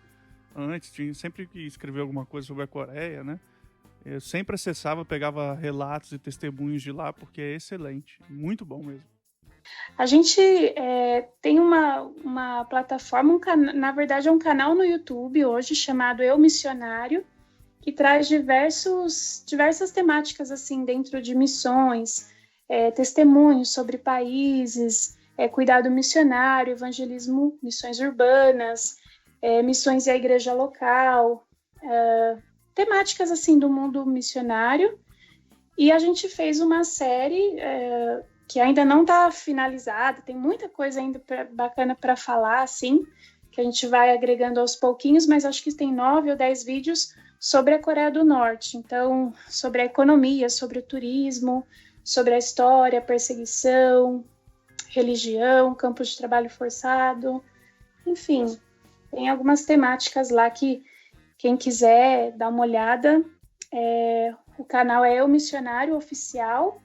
Speaker 3: antes, sempre que escrever alguma coisa sobre a Coreia, né? Eu sempre acessava, pegava relatos e testemunhos de lá, porque é excelente, muito bom mesmo.
Speaker 4: A gente tem uma plataforma, na verdade é um canal no YouTube hoje chamado Eu Missionário, que traz diversas temáticas assim dentro de missões, testemunhos sobre países, cuidado missionário, evangelismo, missões urbanas, missões à igreja local, temáticas assim do mundo missionário. E a gente fez uma série que ainda não está finalizada, tem muita coisa ainda bacana para falar, assim, que a gente vai agregando aos pouquinhos, mas acho que tem 9 ou 10 vídeos sobre a Coreia do Norte. Então, sobre a economia, sobre o turismo, sobre a história, a perseguição, religião, campo de trabalho forçado, enfim, tem algumas temáticas lá que quem quiser dar uma olhada, o canal é Eu Missionário Oficial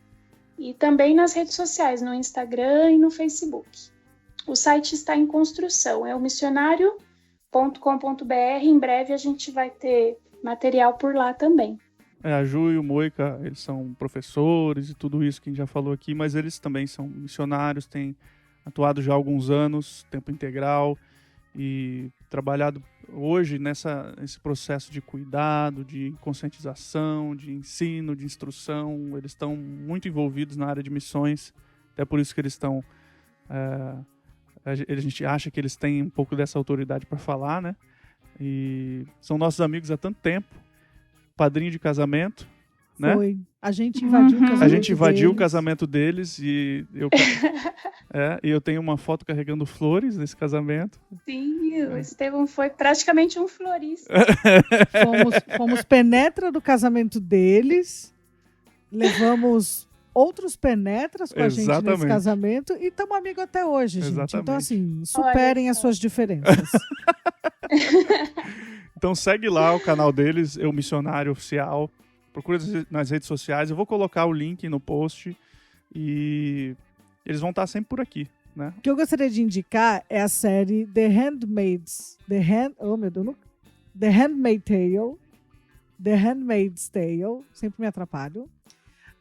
Speaker 4: e também nas redes sociais, no Instagram e no Facebook. O site está em construção, é eumissionario.com.br. Em breve a gente vai ter material por lá também.
Speaker 3: A Ju e o Moica, eles são professores e tudo isso que a gente já falou aqui, mas eles também são missionários, têm atuado já há alguns anos, tempo integral, e trabalhado hoje nesse processo de cuidado, de conscientização, de ensino, de instrução. Eles estão muito envolvidos na área de missões, até por isso que eles estão... a gente acha que eles têm um pouco dessa autoridade para falar, né? E são nossos amigos há tanto tempo, padrinho de casamento, né?
Speaker 1: Foi. A gente invadiu o casamento deles.
Speaker 3: A gente invadiu o casamento deles e eu tenho uma foto carregando flores nesse casamento.
Speaker 4: Sim, o Estevão foi praticamente um florista.
Speaker 1: Fomos penetra do casamento deles, levamos outros penetras com a gente nesse casamento e estamos amigos até hoje, gente.
Speaker 3: Exatamente.
Speaker 1: Então, assim, superem as suas diferenças.
Speaker 3: Então segue lá o canal deles, Eu Missionário Oficial. Procura nas redes sociais. Eu vou colocar o link no post e eles vão estar sempre por aqui, né?
Speaker 1: O que eu gostaria de indicar é a série The Handmaid's Tale. Sempre me atrapalho.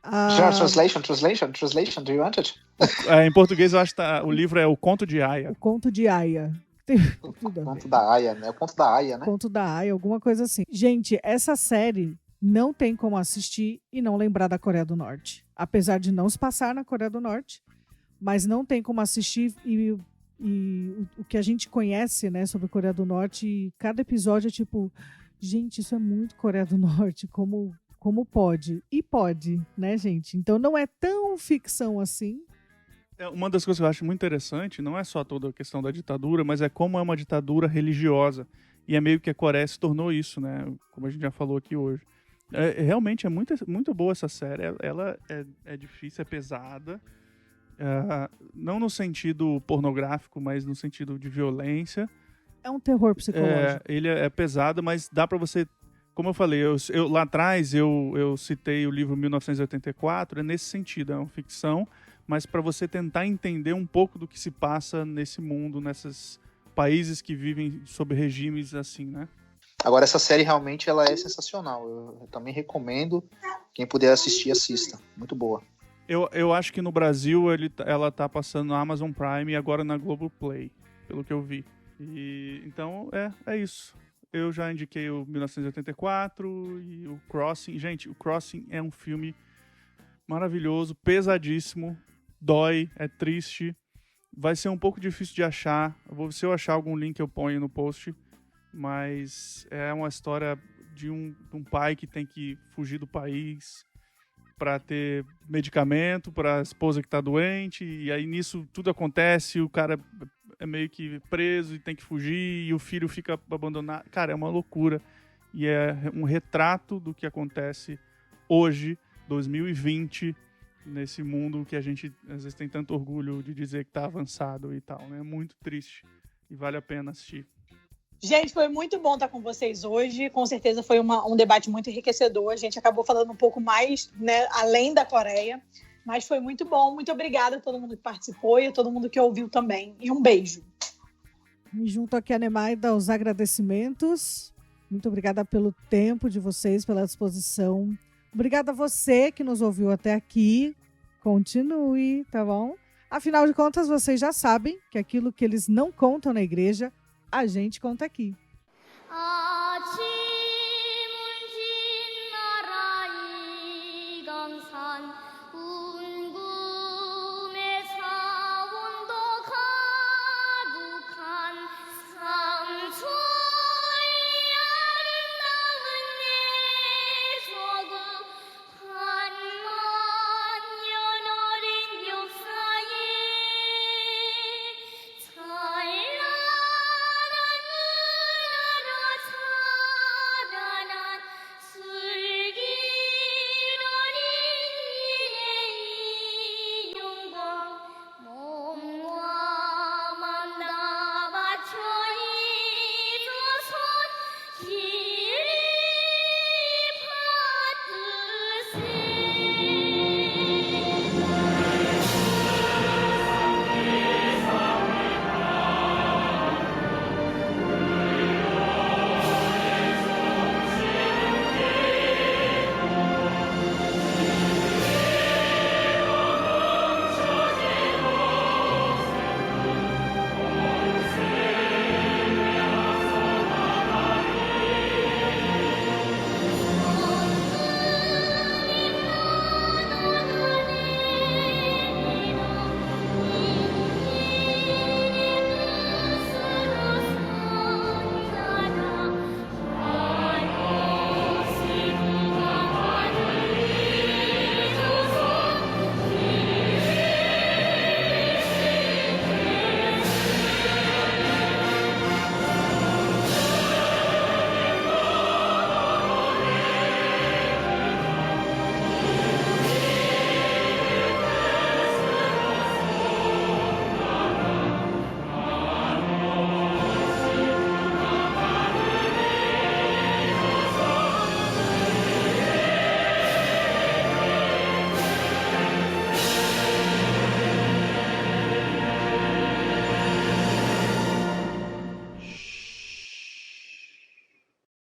Speaker 6: Translation, do you want it?
Speaker 3: Em português, eu acho que o livro é O Conto de Aya.
Speaker 1: O Conto de Aya.
Speaker 6: O Conto da Aya, né? O Conto da Aya, né?
Speaker 1: Conto da Aya, alguma coisa assim. Gente, essa série não tem como assistir e não lembrar da Coreia do Norte. Apesar de não se passar na Coreia do Norte, mas não tem como assistir e o que a gente conhece, né, sobre a Coreia do Norte, cada episódio é tipo, gente, isso é muito Coreia do Norte, como pode? E pode, né, gente? Então não é tão ficção assim.
Speaker 3: Uma das coisas que eu acho muito interessante, não é só toda a questão da ditadura, mas é como é uma ditadura religiosa. E é meio que a Coreia se tornou isso, né? Como a gente já falou aqui hoje. Realmente é muito boa essa série. Ela é difícil, é pesada. Não no sentido pornográfico, mas no sentido de violência.
Speaker 1: É um terror psicológico.
Speaker 3: Ele é pesado, mas dá pra você... Como eu falei, lá atrás eu citei o livro 1984, é nesse sentido, é uma ficção, mas para você tentar entender um pouco do que se passa nesse mundo, nesses países que vivem sob regimes assim, né?
Speaker 6: Agora, essa série realmente ela é sensacional. Eu também recomendo. Quem puder assistir, assista. Muito boa.
Speaker 3: Eu acho que no Brasil ela tá passando na Amazon Prime e agora na Globoplay, pelo que eu vi. Então, é isso. Eu já indiquei o 1984 e o Crossing. Gente, o Crossing é um filme maravilhoso, pesadíssimo, dói, é triste. Vai ser um pouco difícil de achar. Se eu achar algum link, eu ponho no post. Mas é uma história de um pai que tem que fugir do país para ter medicamento para a esposa que está doente. E aí nisso tudo acontece, o cara é meio que preso e tem que fugir, e o filho fica abandonado. Cara, é uma loucura. E é um retrato do que acontece hoje, 2020, nesse mundo que a gente às vezes tem tanto orgulho de dizer que está avançado e tal, né? É muito triste e vale a pena assistir.
Speaker 2: Gente, foi muito bom estar com vocês hoje. Com certeza foi um debate muito enriquecedor. A gente acabou falando um pouco mais, né, além da Coreia. Mas foi muito bom. Muito obrigada a todo mundo que participou e a todo mundo que ouviu também. E um beijo.
Speaker 1: Me junto aqui a Nemaida aos agradecimentos. Muito obrigada pelo tempo de vocês, pela disposição. Obrigada a você que nos ouviu até aqui. Continue, tá bom? Afinal de contas, vocês já sabem que aquilo que eles não contam na igreja, a gente conta aqui.